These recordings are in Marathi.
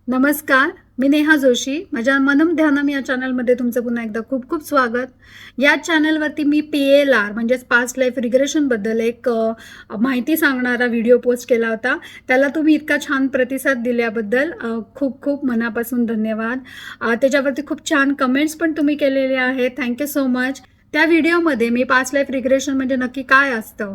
नमस्कार, मी नेहा जोशी. माझ्या मनम ध्यानम या चॅनलमध्ये तुमचं पुन्हा एकदा खूप खूप स्वागत. या चॅनलवरती मी PLR म्हणजेच पास्ट लाईफ रिग्रेशनबद्दल एक माहिती सांगणारा व्हिडिओ पोस्ट केला होता. त्याला तुम्ही इतका छान प्रतिसाद दिल्याबद्दल खूप खूप मनापासून धन्यवाद. त्याच्यावरती खूप छान कमेंट्स पण तुम्ही केलेले आहेत. Thank you so much. त्या व्हिडिओमध्ये मी पास्ट लाईफ रिग्रेशन म्हणजे नक्की काय असतं,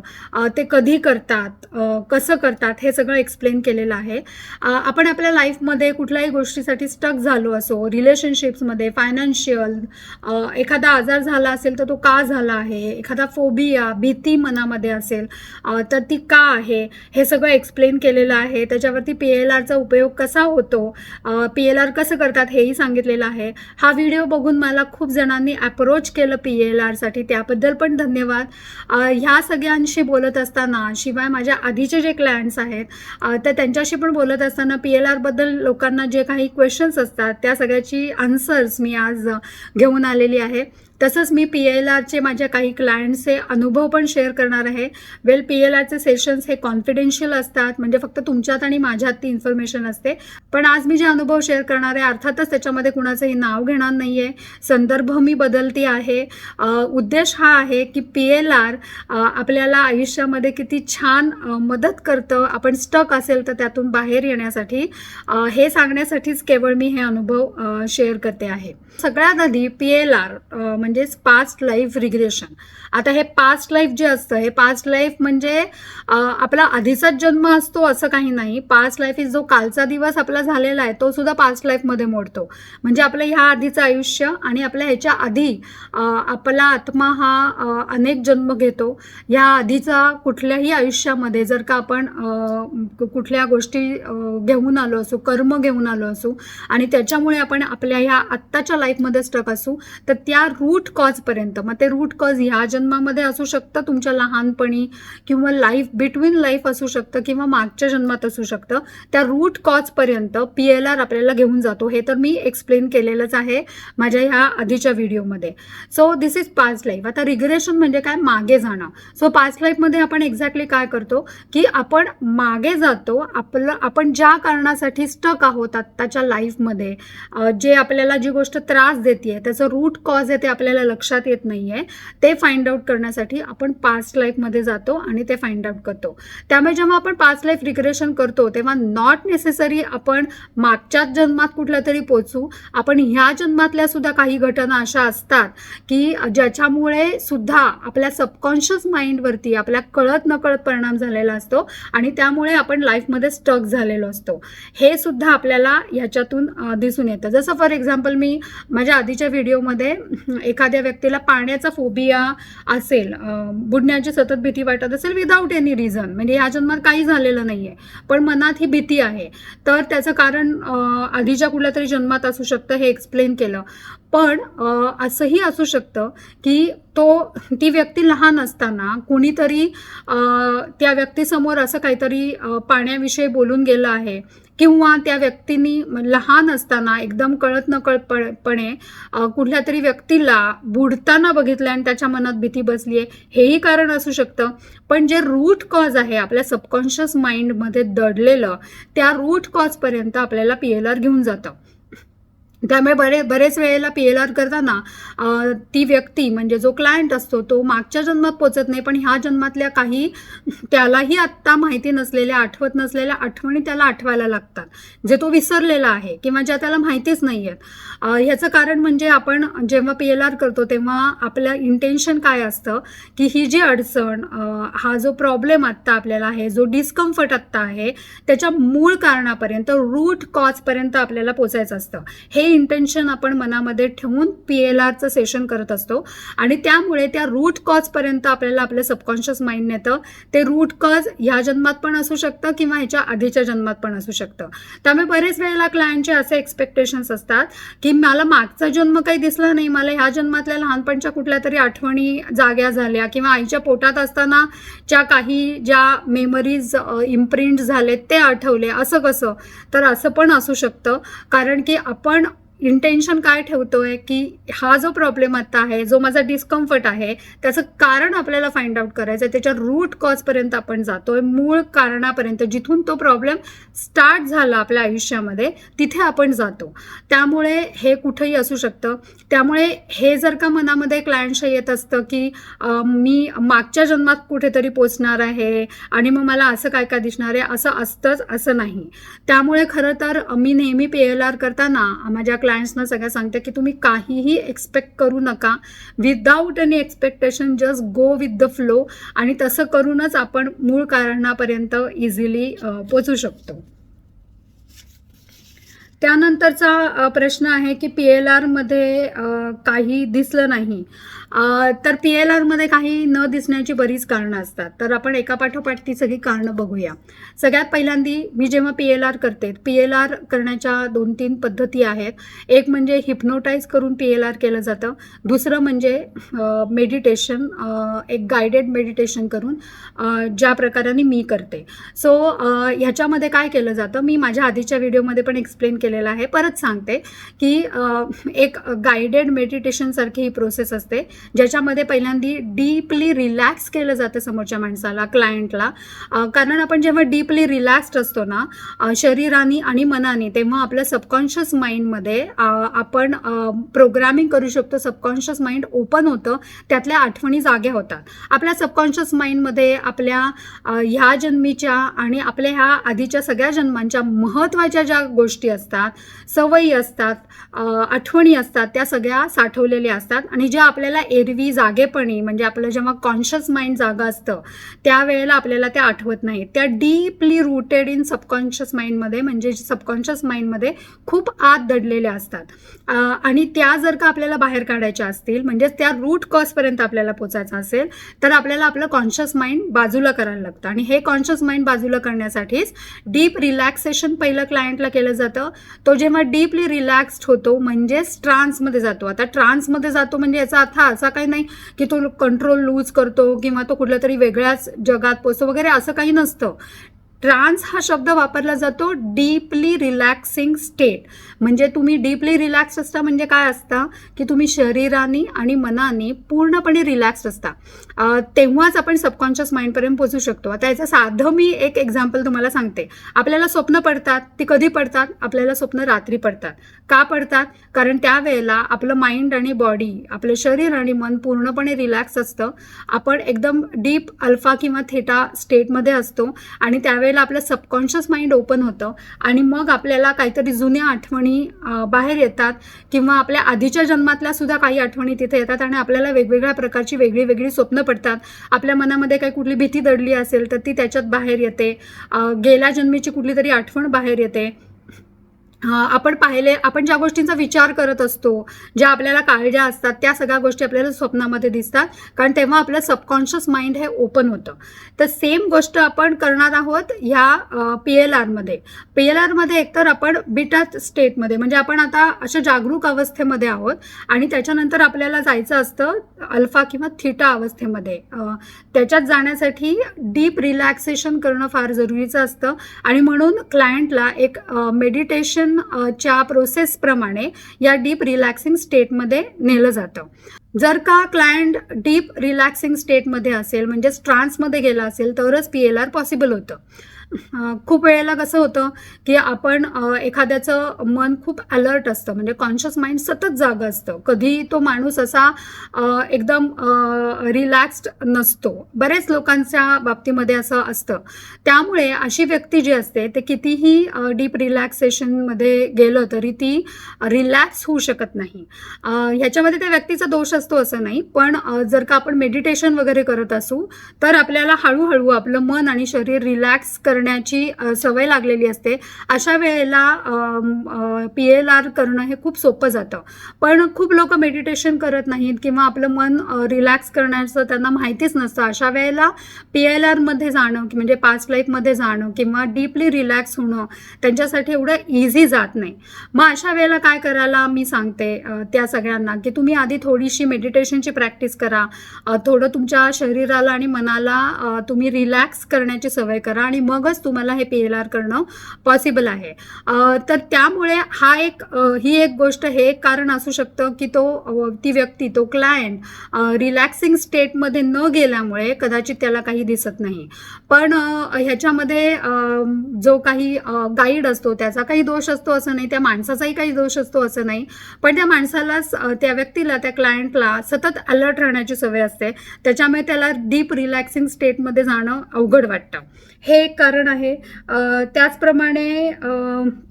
ते कधी करतात, कसं करतात हे सगळं एक्सप्लेन केलेलं आहे. आपण आपल्या लाईफमध्ये कुठल्याही गोष्टीसाठी स्टक झालो असो, रिलेशनशिप्समध्ये, फायनान्शियल, एखादा आजार झाला असेल तर तो का झाला आहे, एखादा फोबिया, भीती मनामध्ये असेल तर ती का आहे, हे सगळं एक्सप्लेन केलेलं आहे. त्याच्यावरती PLRचा उपयोग कसा होतो, PLR कसं करतात हेही सांगितलेलं आहे. हा व्हिडिओ बघून मला खूप जणांनी अप्रोच केलं PLR साठी, त्याबद्दल पण धन्यवाद. ह्या सगळ्यांशी बोलत असताना, शिवाय माझ्या आधीचे जे क्लायंट्स आहेत तर त्यांच्याशी पण बोलत असताना PLR बद्दल लोकांना जे काही क्वेश्चन्स असतात त्या सगळ्याची आन्सर्स मी आज घेऊन आलेली आहे. तसंच मी PLRचे माझ्या काही क्लायंट्सचे अनुभव पण शेअर करणार आहे. PLRचे सेशन्स हे कॉन्फिडेन्शियल असतात, म्हणजे फक्त तुमच्यात आणि माझ्यात ती इन्फॉर्मेशन असते. पण आज मी जे अनुभव शेअर करणार आहे अर्थातच त्याच्यामध्ये कुणाचंही नाव घेणार नाही आहे, संदर्भ मी बदलती आहे. उद्देश हा आहे की PLR आपल्याला आयुष्यामध्ये किती छान मदत करतं, आपण स्टक असेल तर त्यातून बाहेर येण्यासाठी, हे सांगण्यासाठीच केवळ मी हे अनुभव शेअर करते आहे. सगळ्यात आधी PLR म्हणजेच पास्ट लाईफ रिग्रेशन. आता हे पास्ट लाईफ जे असतं, हे पास्ट लाईफ म्हणजे आपला आधीचाच जन्म असतो असं काही नाही. पास्ट लाईफ इज जो कालचा दिवस आपला झालेला आहे तो सुद्धा पास्ट लाईफमध्ये मोडतो. म्हणजे आपलं ह्या आधीचं आयुष्य आणि आपल्या ह्याच्या आधी आपला आत्मा हा अनेक जन्म घेतो. ह्या आधीचा कुठल्याही आयुष्यामध्ये जर का आपण कुठल्या गोष्टी घेऊन आलो असू, कर्म घेऊन आलो असू आणि त्याच्यामुळे आपण आपल्या ह्या आत्ताच्या लाईफमध्ये स्टक असू, तर त्या रूट कॉजपर्यंत, मग ते रूट कॉज ह्या जन्मामध्ये असू शकतं, तुमच्या लहानपणी, किंवा लाईफ बिटवीन लाईफ असू शकतं, किंवा मागच्या जन्मात असू शकतं, त्या रूट कॉजपर्यंत PLR आपल्याला घेऊन जातो. हे तर मी एक्सप्लेन केलेलंच आहे माझ्या ह्या आधीच्या व्हिडिओमध्ये. So this is past life. आता रिग्रेशन म्हणजे काय? मागे जाणं. सो पास्ट लाईफमध्ये आपण एक्झॅक्टली काय करतो की आपण मागे जातो. आपण ज्या कारणासाठी स्टक आहोत आत्ताच्या लाईफमध्ये, जे आपल्याला जी गोष्ट त्रास देते त्याचं रूट कॉज आहे ते आपल्याला लक्षात येत नाही आहे, ते फाइंड आउट करण्यासाठी आपण पास्ट लाईफमध्ये जातो आणि ते फाइंड आउट करतो. त्यामुळे जेव्हा आपण पास्ट लाईफ रिग्रेशन करतो तेव्हा नॉट नेसेसरी आपण मागच्याच जन्मात कुठल्या तरी पोचू. आपण ह्या जन्मातल्या सुद्धा काही घटना अशा असतात की ज्याच्यामुळे सुद्धा आपल्या सबकॉन्शियस माइंडवरती आपल्या कळत नकळत परिणाम झालेला असतो आणि त्यामुळे आपण लाईफमध्ये स्टक झालेलो असतो. हे सुद्धा आपल्याला ह्याच्यातून दिसून येतं. जसं फॉर एक्झाम्पल, मी माझ्या आधीच्या व्हिडिओमध्ये एखाद्या व्यक्तीला पाण्याचा फोबिया असेल, बुडण्याची सतत भीती वाटत असेल विदाऊट एनी रिझन, म्हणजे ह्या जन्मात काही झालेलं नाही आहे पण मनात ही भीती आहे, तर त्याचं कारण आधीच्या कुठल्या तरी जन्मात असू शकतं, हे एक्सप्लेन केलं. पण असंही असू शकतं की ती व्यक्ती लहान असताना कुणीतरी त्या व्यक्तीसमोर असं काहीतरी पाण्याविषयी बोलून गेलं आहे, किंवा त्या व्यक्तीने लहान असताना एकदम कळत नकळतपणे कुठल्या तरी व्यक्तीला बुडताना बघितलं आणि त्याच्या मनात भीती बसली आहे, हेही कारण असू शकतं. पण जे रूट कॉज आहे आपल्या सबकॉन्शियस माइंडमध्ये दडलेलं, त्या रूट कॉजपर्यंत आपल्याला PLR घेऊन जातं. त्यामुळे बरेच वेळेला PLR करताना ती व्यक्ती म्हणजे जो क्लायंट असतो तो मागच्या जन्मात पोचत नाही, पण ह्या जन्मातल्या काही त्यालाही आत्ता माहिती नसलेल्या, आठवत नसलेल्या आठवणी त्याला आठवायला लागतात, जे तो विसरलेला आहे किंवा ज्या त्याला माहितीच नाही आहेत. ह्याचं कारण म्हणजे आपण जेव्हा PLR करतो तेव्हा आपलं इंटेन्शन काय असतं की ही जी अडचण, हा जो प्रॉब्लेम आत्ता आपल्याला आहे, जो डिस्कम्फर्ट आत्ता आहे, त्याच्या मूळ कारणापर्यंत, रूट कॉजपर्यंत आपल्याला पोचायचं असतं. हे इंटेन्शन आपण मनामध्ये ठेवून PLRचं सेशन करत असतो आणि त्यामुळे त्या रूट कॉजपर्यंत आपल्याला आपलं सबकॉन्शियस माइंड नेतं. ते रूट कॉज ह्या जन्मात पण असू शकतं किंवा ह्याच्या आधीच्या जन्मात पण असू शकतं. त्यामुळे बरेच वेळेला क्लायंटचे असे एक्सपेक्टेशन्स असतात की मला मागचा जन्म काही दिसला नाही, मला ह्या जन्मातल्या लहानपणच्या कुठल्या तरी आठवणी जाग्या झाल्या किंवा आईच्या पोटात असताना ज्या मेमरीज इम्प्रिंट झालेत ते आठवले, असं कसं? तर असं पण असू शकतं, कारण की आपण इंटेन्शन काय ठेवतोय की हा जो प्रॉब्लेम आता आहे, जो माझा डिस्कम्फर्ट आहे, त्याचं कारण आपल्याला फाइंड आउट करायचं आहे. त्याच्या रूट कॉजपर्यंत आपण जातोय, मूळ कारणापर्यंत, जिथून तो प्रॉब्लेम स्टार्ट झाला आपल्या आयुष्यामध्ये तिथे आपण जातो. त्यामुळे हे कुठेही असू शकतं. त्यामुळे हे जर का मनामध्ये क्लायंटच्या येत असतं की मी मागच्या जन्मात कुठेतरी पोचणार आहे आणि मग मला असं काय काय दिसणार आहे, असं असतंच असं नाही. त्यामुळे खरं तर मी नेहमी PLR करताना माझ्या क्लायंट्सना सगळ्या सांगते की तुम्ही काहीही एक्सपेक्ट करू नका. Without any expectation just go with the flow, आणि तसं करूनच आपण मूळ कारणापर्यंत इझिली पोचू शकतो. त्यानंतरचा प्रश्न आहे की PLR मध्ये काही दिसलं नाही. तर PLR मध्ये काही न दिसण्याची बरीच कारणं असतात. तर आपण एकापाठोपाठ ती सगळी कारणं बघूया. सगळ्यात पहिल्यांदी मी जेव्हा PLR करते, PLR करण्याच्या 2-3 पद्धती आहेत. एक म्हणजे हिप्नोटाईज करून PLR केलं जातं. दुसरं म्हणजे मेडिटेशन, एक गायडेड मेडिटेशन करून, ज्या प्रकाराने मी करते. सो ह्याच्यामध्ये काय केलं जातं, मी माझ्या आधीच्या व्हिडिओमध्ये पण एक्सप्लेन केलेलं आहे, परत सांगते की एक गायडेड मेडिटेशनसारखी ही प्रोसेस असते, ज्याच्यामध्ये पहिल्यांदी डीपली रिलॅक्स केलं जातं समोरच्या माणसाला, क्लायंटला. कारण आपण जेव्हा डीपली रिलॅक्स्ड असतो ना शरीराने आणि मनाने, तेव्हा आपल्या सबकॉन्शियस माइंडमध्ये आपण प्रोग्रामिंग करू शकतो. सबकॉन्शियस माइंड ओपन होतं, त्यातल्या आठवणी जाग्या होतात. आपल्या सबकॉन्शियस माइंडमध्ये आपल्या ह्या जन्मीच्या आणि आपल्या ह्या आधीच्या सगळ्या जन्मांच्या महत्त्वाच्या ज्या गोष्टी असतात, सवयी असतात, आठवणी असतात, त्या सगळ्या साठवलेल्या असतात. आणि ज्या आपल्याला एरवी जागेपणी, म्हणजे आपलं जेव्हा कॉन्शियस माइंड जागा असतं त्यावेळेला आपल्याला त्या आठवत नाहीत, त्या डीपली रूटेड इन सबकॉन्शियस माइंडमध्ये, म्हणजे सबकॉन्शियस माइंडमध्ये खूप आत दडलेल्या असतात. आणि त्या जर का आपल्याला बाहेर काढायच्या असतील, म्हणजे त्या रूट कॉजपर्यंत आपल्याला पोचायचं असेल, तर आपल्याला आपलं कॉन्शियस माइंड बाजूला करायला लागतं. आणि हे कॉन्शियस माइंड बाजूला करण्यासाठीच डीप रिलॅक्सेशन पहिलं क्लायंटला केलं जातं. तो जेव्हा डीपली रिलॅक्स्ड होतो म्हणजेच ट्रान्समध्ये जातो. आता ट्रान्समध्ये जातो म्हणजे याचा अर्थ असा काही नाही की तो कंट्रोल लूज करतो किंवा तो कुठल्या तरी वेगळ्याच जगात पोचतो वगैरे, असं काही नसतं. ट्रान्स हा शब्द वापरला जातो डीपली रिलॅक्सिंग स्टेट. म्हणजे तुम्ही डीपली रिलॅक्स असता म्हणजे काय असतं की तुम्ही शरीराने आणि मनाने पूर्णपणे रिलॅक्स असता. तेव्हाच आपण सबकॉन्शियस माइंडपर्यंत पोचू शकतो. आता याचं साधं मी एक एक्झाम्पल तुम्हाला सांगते. आपल्याला स्वप्न पडतात, ती कधी पडतात? आपल्याला स्वप्न रात्री पडतात. का पडतात? कारण त्यावेळेला आपलं माइंड आणि बॉडी, आपलं शरीर आणि मन पूर्णपणे रिलॅक्स असतं. आपण एकदम डीप अल्फा किंवा थेटा स्टेटमध्ये असतो आणि त्यावेळेला आपलं सबकॉन्शियस माइंड ओपन होतं आणि मग आपल्याला काहीतरी जुन्या आठवणी बाहेर येतात किंवा आपल्या आधीच्या जन्मातल्या सुद्धा काही आठवणी तिथे येतात आणि आपल्याला वेगवेगळ्या प्रकारची वेगळी वेगळी स्वप्न पडतात. आपल्या मनामध्ये काही कुठली भीती दडली असेल तर ती त्याच्यात बाहेर येते. गेल्या जन्मीची कुठली तरी आठवण बाहेर येते. आपण ज्या गोष्टींचा विचार करत असतो, ज्या आपल्याला काळज्या असतात, त्या सगळ्या गोष्टी आपल्याला स्वप्नामध्ये दिसतात, कारण तेव्हा आपलं सबकॉन्शियस माइंड हे ओपन होतं. तर सेम गोष्ट आपण करणार आहोत ह्या PLRमध्ये. PLRमध्ये एकतर आपण बीटा स्टेटमध्ये, म्हणजे आपण आता अशा जागरूक अवस्थेमध्ये आहोत आणि त्याच्यानंतर आपल्याला जायचं असतं अल्फा किंवा थीटा अवस्थेमध्ये. त्याच्यात जाण्यासाठी डीप रिलॅक्सेशन करणं फार जरुरीचं असतं आणि म्हणून क्लायंटला एक मेडिटेशन च्या प्रोसेसप्रमाणे या डीप रिलॅक्सिंग स्टेटमध्ये नेलं जातं. जर का क्लायंट डीप रिलॅक्सिंग स्टेटमध्ये असेल, म्हणजेच ट्रान्समध्ये गेला असेल, तरच PLR पॉसिबल होतं. खूप वेळेला कसं होतं की आपण एखाद्याचं मन खूप अलर्ट असतं, म्हणजे कॉन्शियस माइंड सतत जागं असतं. कधी तो माणूस असा एकदम रिलॅक्स्ड नसतो. बरेच लोकांच्या बाबतीमध्ये असं असतं. त्यामुळे अशी व्यक्ती जी असते ते कितीही डीप रिलॅक्सेशनमध्ये गेलं तरी ती रिलॅक्स होऊ शकत नाही. ह्याच्यामध्ये त्या व्यक्तीचा दोष असतो असं नाही, पण जर का आपण मेडिटेशन वगैरे करत असू तर आपल्याला हळूहळू आपलं मन आणि शरीर रिलॅक्स करण्याची सवय लागलेली असते. अशा वेळेला PLR करणं हे खूप सोपं जातं. पण खूप लोक मेडिटेशन करत नाहीत किंवा आपलं मन रिलॅक्स करण्याचं त्यांना माहितीच नसतं. अशा वेळेला PLRमध्ये जाणं म्हणजे पास्ट लाईफमध्ये जाणं किंवा डीपली रिलॅक्स होणं त्यांच्यासाठी एवढं इझी जात नाही. मग अशा वेळेला काय करायला मी सांगते त्या सगळ्यांना की तुम्ही आधी थोडीशी मेडिटेशनची प्रॅक्टिस करा. थोडं तुमच्या शरीराला आणि मनाला तुम्ही रिलॅक्स करण्याची सवय करा आणि मगच तेव्हाच तुम्हाला हे PLR करणं पॉसिबल आहे. तर त्यामुळे ही एक गोष्ट, हे एक कारण असू शकतं की ती व्यक्ती, तो क्लायंट रिलॅक्सिंग स्टेटमध्ये न गेल्यामुळे कदाचित त्याला काही दिसत नाही. पण ह्याच्यामध्ये जो काही गाईड असतो त्याचा काही दोष असतो असं नाही, त्या माणसाचाही काही दोष असतो असं नाही. पण त्या माणसालाच, त्या व्यक्तीला, त्या क्लायंटला सतत अलर्ट राहण्याची सवय असते. त्याच्यामुळे त्याला डीप रिलॅक्सिंग स्टेटमध्ये जाणं अवघड वाटतं. हे एक कारण आहे. त्याचप्रमाणे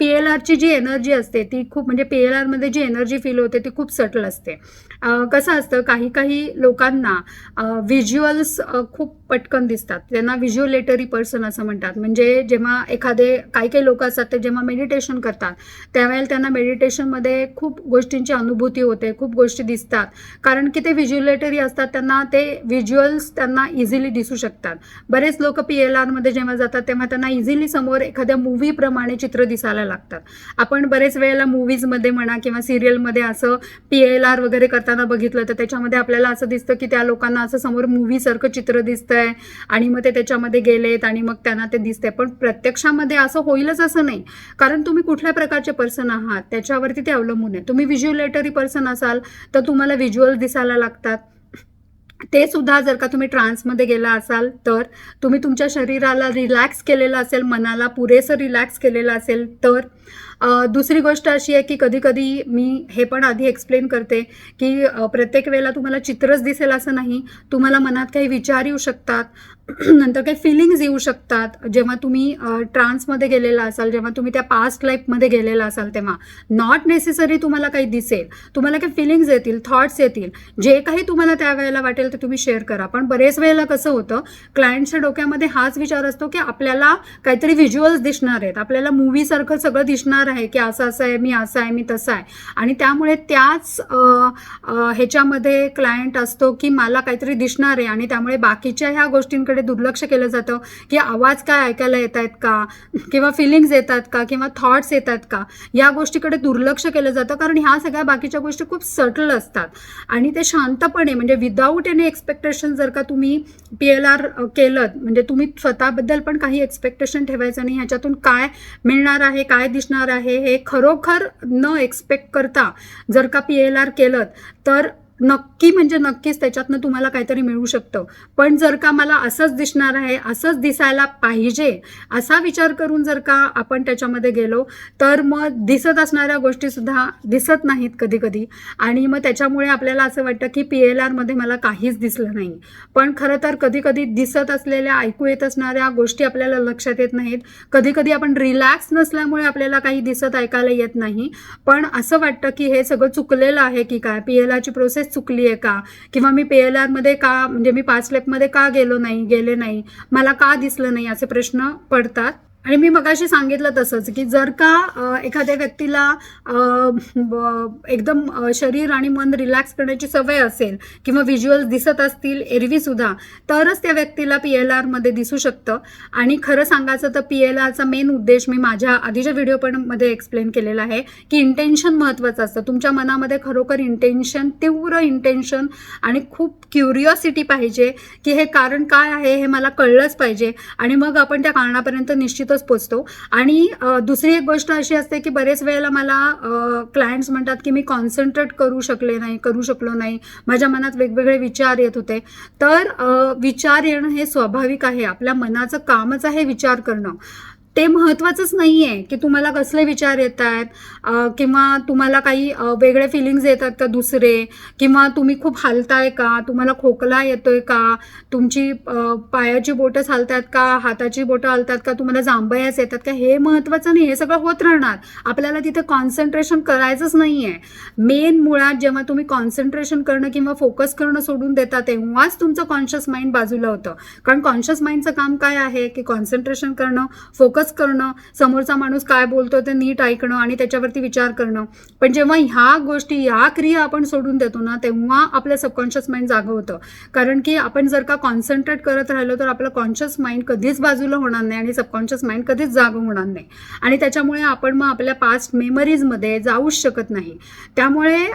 PLRची जी एनर्जी असते ती खूप, म्हणजे PLRमध्ये जी एनर्जी फील होते ती खूप सटल असते. कसं असतं, काही लोकांना व्हिज्युअल्स खूप पटकन दिसतात. त्यांना व्हिज्युअलेटरी पर्सन असं म्हणतात. म्हणजे जेव्हा काही लोक असतात ते जेव्हा मेडिटेशन करतात त्यावेळेला त्यांना मेडिटेशनमध्ये खूप गोष्टींची अनुभूती होते, खूप गोष्टी दिसतात. कारण की ते व्हिज्युअलेटरी असतात, त्यांना ते व्हिज्युअल्स त्यांना इझिली दिसू शकतात. बरेच लोक PLRमध्ये जेव्हा जातात तेव्हा त्यांना इझिली समोर एखाद्या मूव्हीप्रमाणे चित्र दिसायला लागतात. आपण बरेच वेळेला मूव्हीजमध्ये म्हणा किंवा सिरियलमध्ये असं PLR वगैरे करताना बघितलं तर त्याच्यामध्ये आपल्याला असं दिसतं की त्या लोकांना असं समोर मूव्हीसारखं चित्र दिसतंय आणि मग ते त्याच्यामध्ये गेलेत आणि मग त्यांना ते दिसतंय. पण प्रत्यक्षामध्ये असं होईलच असं नाही, कारण तुम्ही कुठल्या प्रकारचे पर्सन आहात त्याच्यावरती ते अवलंबून आहे. तुम्ही व्हिज्युअलेटरी पर्सन असाल तर तुम्हाला व्हिज्युअल दिसायला लागतात. ते सुद्धा जर का तुम्ही ट्रान्समध्ये गेला असाल तर, तुम्ही तुमच्या शरीराला रिलॅक्स केलेलं असेल, मनाला पुरेसं रिलॅक्स केलेलं असेल तर. दुसरी गोष्ट अशी आहे की कधी मी हे पण आधी एक्सप्लेन करते की प्रत्येक वेळेला तुम्हाला चित्रच दिसेल असं नाही. तुम्हाला मनात काही विचार येऊ शकतात, नंतर काही फिलिंग्स येऊ शकतात. जेव्हा तुम्ही ट्रान्समध्ये गेलेला असाल, जेव्हा तुम्ही त्या पास्ट लाईफमध्ये गेलेला असाल तेव्हा नॉट नेसेसरी तुम्हाला काही दिसेल, तुम्हाला काही फिलिंग्स येतील, थॉट्स येतील. जे काही तुम्हाला त्यावेळेला वाटेल ते तुम्ही शेअर करा. पण बरेच वेळेला कसं होतं, क्लायंटच्या डोक्यामध्ये हाच विचार असतो की आपल्याला काहीतरी व्हिज्युअल्स दिसणार आहेत, आपल्याला मूव्हीसारखं सगळं दिसणार आहे की असं आहे, मी असं आहे, मी तसं आहे. आणि त्यामुळे त्याच ह्याच्यामध्ये क्लायंट असतो की मला काहीतरी दिसणार आहे आणि त्यामुळे बाकीच्या ह्या गोष्टींकडे दुर्लक्ष केलं जातं की आवाज काय ऐकायला येत आहेत का, किंवा फिलिंग्स येतात का, किंवा थॉट्स येतात का, या गोष्टीकडे दुर्लक्ष केलं जातं. कारण ह्या सगळ्या बाकीच्या गोष्टी खूप सटल असतात आणि ते शांतपणे, म्हणजे विदाऊट एनी एक्सपेक्टेशन जर का तुम्ही PLR केलं, म्हणजे तुम्ही स्वतःबद्दल पण काही एक्सपेक्टेशन ठेवायचं नाही. ह्याच्यातून काय मिळणार आहे, काय दिसणार आहे हे खरोखर न एक्सपेक्ट करता जर का PLR केलं तर नक्कीच त्याच्यातनं तुम्हाला काहीतरी मिळू शकतं. पण जर का मला असंच दिसणार आहे, असंच दिसायला पाहिजे असा विचार करून जर का आपण त्याच्यामध्ये गेलो तर मग दिसत असणाऱ्या गोष्टीसुद्धा दिसत नाहीत कधी आणि मग त्याच्यामुळे आपल्याला असं वाटतं की PLRमध्ये मला काहीच दिसलं नाही. पण खरं तर कधी दिसत असलेल्या, ऐकू येत असणाऱ्या गोष्टी आपल्याला लक्षात येत नाहीत. कधी आपण रिलॅक्स नसल्यामुळे आपल्याला काही दिसत, ऐकायला येत नाही. पण असं वाटतं की हे सगळं चुकलेलं आहे की काय, PLRची प्रोसेस चुकली आहे का, किंवा मी PLRमध्ये का, म्हणजे मी पास्ट लाईफमध्ये का गेले नाही, मला का दिसलं नाही, असे प्रश्न पडतात. आणि मी मगाशी सांगितलं तसंच की जर का एखाद्या व्यक्तीला एकदम शरीर आणि मन रिलॅक्स करण्याची सवय असेल किंवा व्हिज्युअल्स दिसत असतील एरवीसुद्धा, तरच त्या व्यक्तीला PLRमध्ये दिसू शकतं. आणि खरं सांगायचं तर PLRचा मेन उद्देश मी माझ्या आधीच्या व्हिडिओ पण मध्ये एक्सप्लेन केलेला आहे की इंटेन्शन महत्त्वाचं असतं. तुमच्या मनामध्ये खरोखर इंटेन्शन, तीव्र इंटेन्शन आणि खूप क्युरिओसिटी पाहिजे की हे कारण काय आहे हे मला कळलंच पाहिजे, आणि मग आपण त्या कारणापर्यंत निश्चितच पोचतो. आणि दुसरी एक गोष्ट अशी असते की बरेच वेळेला मला क्लायंट्स म्हणतात की मी कॉन्सन्ट्रेट करू शकलो नाही, माझ्या मनात वेगवेगळे विचार येत होते. तर विचार येणं हे स्वाभाविक आहे, आपल्या मनाचं कामच आहे विचार करणं. ते महत्त्वाचंच नाही आहे की तुम्हाला कसले विचार येत आहेत किंवा तुम्हाला काही वेगळे फिलिंग्स येतात का दुसरे, किंवा तुम्ही खूप हलताय का, तुम्हाला खोकला येतोय का, तुमची पायाची बोटं हलतात का, हाताची बोटं हलतात का, तुम्हाला जांभयास येतात का, हे महत्त्वाचं नाही. हे सगळं होत राहणार, आपल्याला तिथे कॉन्सन्ट्रेशन करायचंच नाही आहे. मेन मुळात जेव्हा तुम्ही कॉन्सन्ट्रेशन करणं किंवा फोकस करणं सोडून देता तेव्हाच तुमचं कॉन्शियस माइंड बाजूला होतं. कारण कॉन्शियस माइंडचं काम काय आहे की कॉन्सन्ट्रेशन करणं, फोकस फोकस करणं, समोरचा माणूस काय बोलतो ते नीट ऐकणं आणि त्याच्यावरती विचार करणं. पण जेव्हा ह्या गोष्टी, ह्या क्रिया आपण सोडून देतो ना, तेव्हा आपलं सबकॉन्शियस माइंड जागं होतं. कारण की आपण जर का कॉन्सन्ट्रेट करत राहिलो तर आपलं कॉन्शियस माइंड कधीच बाजूला होणार नाही आणि सबकॉन्शियस माइंड कधीच जागं होणार नाही आणि त्याच्यामुळे आपण मग आपल्या पास्ट मेमरीजमध्ये जाऊच शकत नाही. त्यामुळे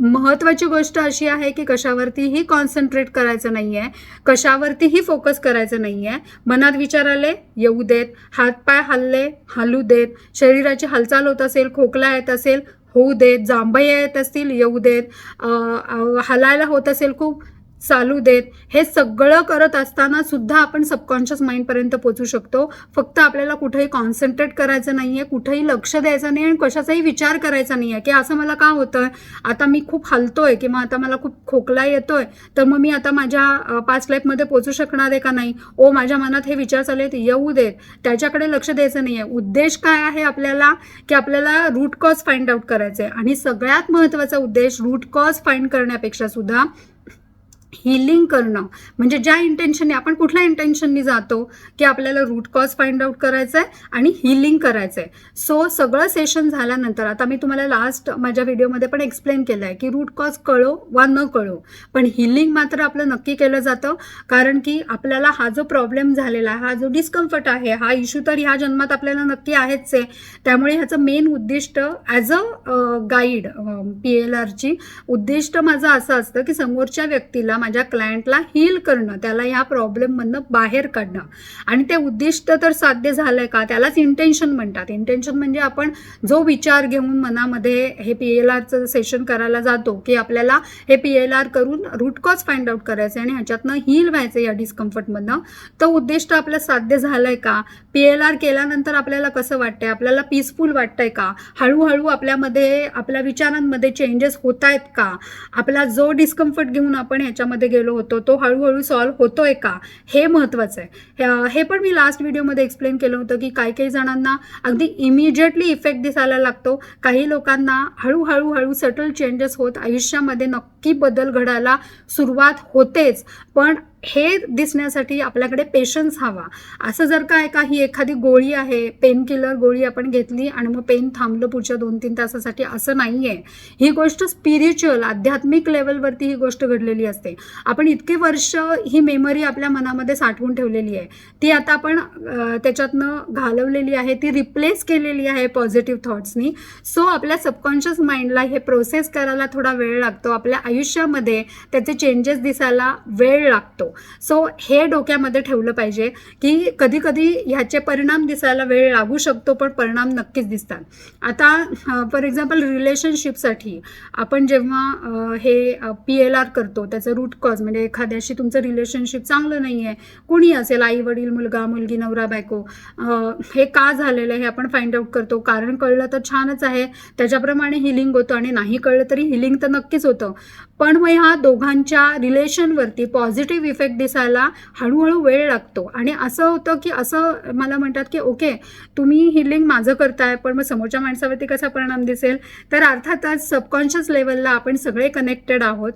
महत्त्वाची गोष्ट अशी आहे की कशावरतीही कॉन्सन्ट्रेट करायचं नाही आहे, कशावरतीही फोकस करायचं नाही आहे. मनात विचार आले येऊ देत, हातपाय हल्ले हलू देत, शरीराची हालचाल होत असेल, खोकला येत असेल होऊ देत, जांभया येत असतील येऊ देत, हलायला होत असेल खूप चालू देत. हे सगळं करत असताना सुद्धा आपण सबकॉन्शियस माइंडपर्यंत पोचू शकतो. फक्त आपल्याला कुठेही कॉन्सन्ट्रेट करायचं नाही आहे, कुठेही लक्ष द्यायचं नाही आणि कशाचाही विचार करायचा नाही आहे की असं मला का होतं आहे, आता मी खूप हलतोय किंवा आता मला खूप खोकला येतोय, तर मग मी आता माझ्या पास्ट लाईफमध्ये पोचू शकणार आहे का नाही. माझ्या मनात हे विचार चालले आहेत येऊ देत, त्याच्याकडे लक्ष द्यायचं नाही आहे. उद्देश काय आहे आपल्याला, की आपल्याला रूट कॉज फाइंड आउट करायचं आहे आणि सगळ्यात महत्त्वाचा उद्देश रूट कॉज फाइंड करण्यापेक्षा सुद्धा हिलिंग करणं. म्हणजे ज्या इंटेन्शनने आपण, कुठल्या इंटेन्शननी जातो की आपल्याला रूट कॉज फाइंड आउट करायचं आहे आणि हिलिंग करायचं आहे. सो सगळं सेशन झाल्यानंतर आता मी तुम्हाला लास्ट माझ्या व्हिडिओमध्ये पण एक्सप्लेन केलं आहे की रूट कॉज कळो वा न कळो, पण हिलिंग मात्र आपलं नक्की केलं जातं. कारण की आपल्याला हा जो प्रॉब्लेम झालेला, हा जो डिस्कम्फर्ट आहे, हा इश्यू तर ह्या जन्मात आपल्याला नक्की आहेच आहे. त्यामुळे ह्याचं मेन उद्दिष्ट ॲज अ गाईड, PLRची उद्दिष्ट माझं असं असतं की समोरच्या व्यक्तीला, माझ्या क्लायंटला हील करणं, त्याला ह्या प्रॉब्लेममधनं बाहेर काढणं. आणि ते उद्दिष्ट तर साध्य झालंय का, त्यालाच इंटेन्शन म्हणतात. इंटेन्शन म्हणजे आपण जो विचार घेऊन मनामध्ये हे PLRचं सेशन करायला जातो की आपल्याला हे PLR करून रूट कॉज फाइंड आउट करायचं आणि ह्याच्यातनं हील व्हायचं या डिस्कम्फर्टमधनं, तो उद्दिष्ट आपलं साध्य झालंय का. PLR केल्यानंतर आपल्याला कसं वाटतंय, आपल्याला पीसफुल वाटतंय का, हळूहळू आपल्यामध्ये, आपल्या विचारांमध्ये चेंजेस होत आहेत का, आपला जो डिस्कम्फर्ट घेऊन आपण ह्याच्यामध्ये गेलो होतो तो हळूहळू सॉल्व्ह होतोय का, हे महत्त्वाचं आहे. हे पण मी लास्ट व्हिडिओमध्ये एक्सप्लेन केलं होतं की काही जणांना अगदी इमिजिएटली इफेक्ट दिसायला लागतो, काही लोकांना हळूहळू सटल चेंजेस होत आयुष्यामध्ये नक्की बदल घडायला सुरुवात होतेच. पण हे दिसण्यासाठी आपल्याकडे पेशन्स हवा. असं जर काय का ही एखादी गोळी आहे, पेन किलर गोळी आपण घेतली आणि मग पेन थांबलं पुढच्या 2-3 तासासाठी, असं नाही आहे. ही गोष्ट स्पिरिच्युअल, आध्यात्मिक लेवलवरती ही गोष्ट घडलेली असते. आपण इतके वर्ष ही मेमरी आपल्या मनामध्ये साठवून ठेवलेली आहे, ती आता आपण त्याच्यातनं घालवलेली आहे, ती रिप्लेस केलेली आहे पॉझिटिव्ह थॉट्सनी. सो आपल्या सबकॉन्शियस माइंडला हे प्रोसेस करायला थोडा वेळ लागतो, आपल्या आयुष्यामध्ये त्याचे चेंजेस दिसायला वेळ लागतो. सो हे डोक्यामध्ये ठेवलं पाहिजे की कधी कधी ह्याचे परिणाम दिसायला वेळ लागू शकतो, पण परिणाम नक्कीच दिसतात. आता फॉर एक्झाम्पल रिलेशनशिपसाठी आपण जेव्हा हे PLR करतो, त्याचं रूट कॉज म्हणजे एखाद्याशी तुमचं रिलेशनशिप चांगलं नाही आहे, कुणी असेल, आई वडील, मुलगा मुलगी, नवरा बायको, हे का झालेलं आहे हे आपण फाइंड आउट करतो. कारण कळलं तर छानच आहे, त्याच्याप्रमाणे हिलिंग होतं आणि नाही कळलं तरी हिलिंग तर नक्कीच होतं. पण मग ह्या दोघांच्या रिलेशनवरती पॉझिटिव्ह इफेक्ट दिसायला हळूहळू वेळ लागतो. आणि असं होतं की असं मला म्हणतात की ओके तुम्ही हिलिंग माझं करताय, पण मग समोरच्या माणसावरती कसा परिणाम दिसेल. तर अर्थातच सबकॉन्शियस लेवलला आपण सगळे कनेक्टेड आहोत.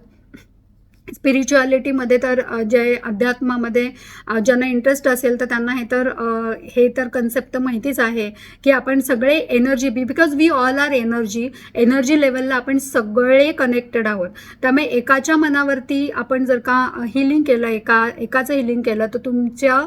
स्पिरिच्युअलिटीमध्ये तर जे अध्यात्मामध्ये ज्यांना इंटरेस्ट असेल तर त्यांना हे तर कन्सेप्ट तर माहितीच आहे की आपण सगळे energy, because we all are energy लेवलला आपण सगळे कनेक्टेड आहोत. त्यामुळे एकाच्या मनावरती आपण जर का हिलिंग केलं, एकाचं हिलिंग केलं, तर तुमच्या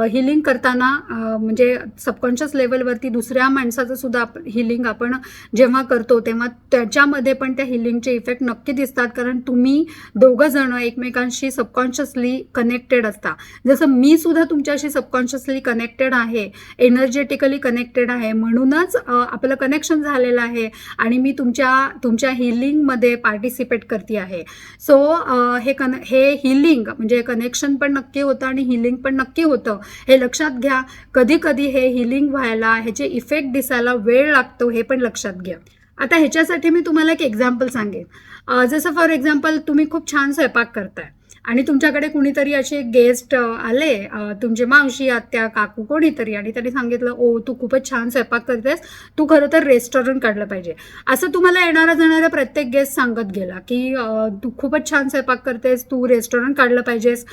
हिलिंग करताना म्हणजे सबकॉन्शियस लेवलवरती दुसऱ्या माणसाचं सुद्धा हिलिंग आपण जेव्हा करतो तेव्हा त्याच्यामध्ये पण त्या हिलिंगचे इफेक्ट नक्की दिसतात. कारण तुम्ही दोघं एकमेकांशी सबकॉन्शियसली कनेक्टेड असता. जसं मी सुद्धा तुमच्याशी सबकॉन्शियसली कनेक्टेड आहे, एनर्जेटिकली कनेक्टेड आहे, म्हणूनच आपलं कनेक्शन झालेलं आहे आणि मी तुमच्या हिलिंगमध्ये पार्टिसिपेट करते आहे. सो हे हिलिंग म्हणजे कनेक्शन पण नक्की होतं आणि हिलिंग पण नक्की होतं, हे लक्षात घ्या. कधी कधी हे हिलिंग व्हायला, ह्याचे इफेक्ट दिसायला वेळ लागतो, हे पण लक्षात घ्या. आता ह्याच्यासाठी मी तुम्हाला एक एक्झाम्पल सांगेन. जसं फॉर एक्झाम्पल तुम्ही खूप छान स्वयंपाक करताय आणि तुमच्याकडे कुणीतरी असे गेस्ट आले, तुमचे मावशी, आत्या, काकू, कोणीतरी, आणि त्यांनी सांगितलं तू खूपच छान स्वयंपाक करतेस, तू खरं तर रेस्टॉरंट काढलं पाहिजे. असं तुम्हाला जाणारा प्रत्येक गेस्ट सांगत गेला की तू खूपच छान स्वयंपाक करतेस, तू रेस्टॉरंट काढलं पाहिजेस,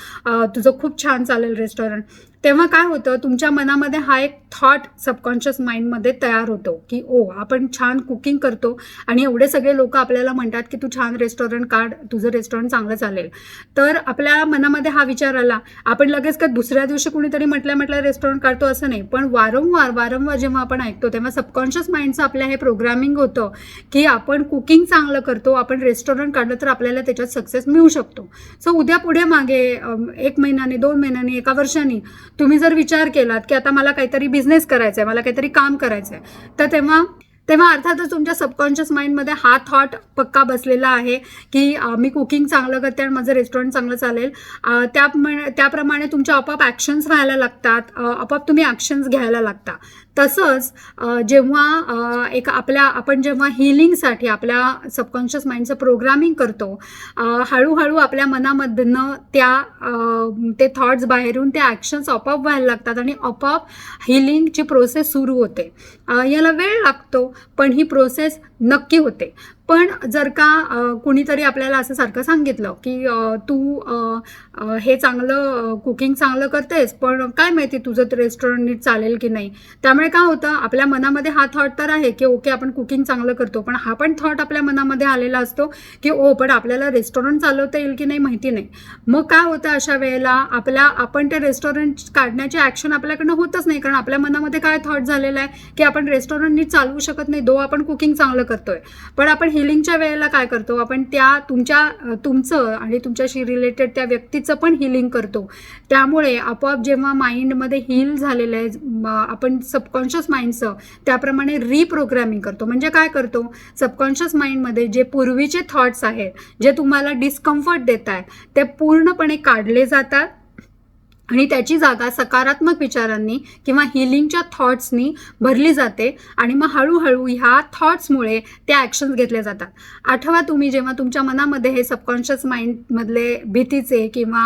तुझं खूप छान चालेल रेस्टॉरंट. तेव्हा काय होतं, तुमच्या मनामध्ये हा एक थॉट सबकॉन्शियस माइंडमध्ये तयार होतो की ओ आपण छान कुकिंग करतो आणि एवढे सगळे लोक आपल्याला म्हणतात की तू छान रेस्टॉरंट काढ, तुझं रेस्टॉरंट चांगलं चालेल. तर आपल्या मनामध्ये हा विचार आला. आपण लगेच का दुसऱ्या दिवशी कुणीतरी म्हटलं रेस्टॉरंट काढतो असं नाही, पण वारंवार जेव्हा आपण ऐकतो तेव्हा सबकॉन्शियस माइंडचं आपल्या हे प्रोग्रामिंग होतं की आपण कुकिंग चांगलं करतो, आपण रेस्टॉरंट काढलं तर आपल्याला त्याच्यात सक्सेस मिळू शकतो. सो उद्या पुढे मागे 1 महिन्याने, 2 महिन्याने, 1 वर्षाने तुम्ही जर विचार केलात की आता मला काहीतरी बिझनेस करायचा आहे, मला काहीतरी काम करायचं आहे, तर तेव्हा अर्थातच तुमच्या सबकॉन्शियस माइंडमध्ये हा थॉट पक्का बसलेला आहे की मी कुकिंग चांगलं करते आणि माझं रेस्टॉरंट चांगलं चालेल. त्याप्रमाणे तुमच्या आपोआप ॲक्शन्स व्हायला लागतात, आपोआप तुम्ही ॲक्शन्स घ्यायला लागता. तसंच जेव्हा आपण जेव्हा हिलिंगसाठी आपल्या सबकॉन्शियस माइंडचं प्रोग्रामिंग करतो, हळूहळू आपल्या मनामधनं ते थॉट्स बाहेरून ते ॲक्शन्स आपोआप व्हायला लागतात आणि आपोआप हिलिंगची प्रोसेस सुरू होते. याला वेळ लागतो, पण ही प्रोसेस नक्की होते. पण जर का कुणीतरी आपल्याला असं सारखं सांगितलं की तू हे चांगलं कुकिंग चांगलं करतेस, पण काय माहिती तुझं रेस्टॉरंट नीट चालेल की नाही. त्यामुळे काय होतं, आपल्या मनामध्ये हा थॉट तर आहे की ओके आपण कुकिंग चांगलं करतो, पण हा पण थॉट आपल्या मनामध्ये आलेला असतो की पण आपल्याला रेस्टॉरंट चालवता येईल की नाही माहिती नाही. मग काय होतं अशा वेळेला आपण ते रेस्टॉरंट काढण्याची ॲक्शन आपल्याकडनं होतच नाही, कारण आपल्या मनामध्ये काय थॉट झालेला आहे की आपण रेस्टॉरंट नीट चालवू शकत नाही, आपण कुकिंग चांगलं करतोय. पण आपण हिलिंगच्या वेळेला काय करतो, आपण तुमचं आणि तुमच्याशी रिलेटेड त्या व्यक्तीचं पण हिलिंग करतो. त्यामुळे आपोआप जेव्हा माइंडमध्ये हील झालेलं आहे, आपण सबकॉन्शियस माइंडचं त्याप्रमाणे रिप्रोग्रामिंग करतो. म्हणजे काय करतो, सबकॉन्शियस माइंडमध्ये जे पूर्वीचे थॉट्स आहेत, जे तुम्हाला डिस्कम्फर्ट देत आहेत, ते पूर्णपणे काढले जातात आणि त्याची जागा सकारात्मक विचारांनी किंवा हिलिंगच्या थॉट्सनी भरली जाते आणि मग हळूहळू ह्या थॉट्समुळे ते ॲक्शन्स घेतले जातात. आठवा तुम्ही जेव्हा तुमच्या मनामध्ये हे सबकॉन्शियस माइंडमधले भीतीचे किंवा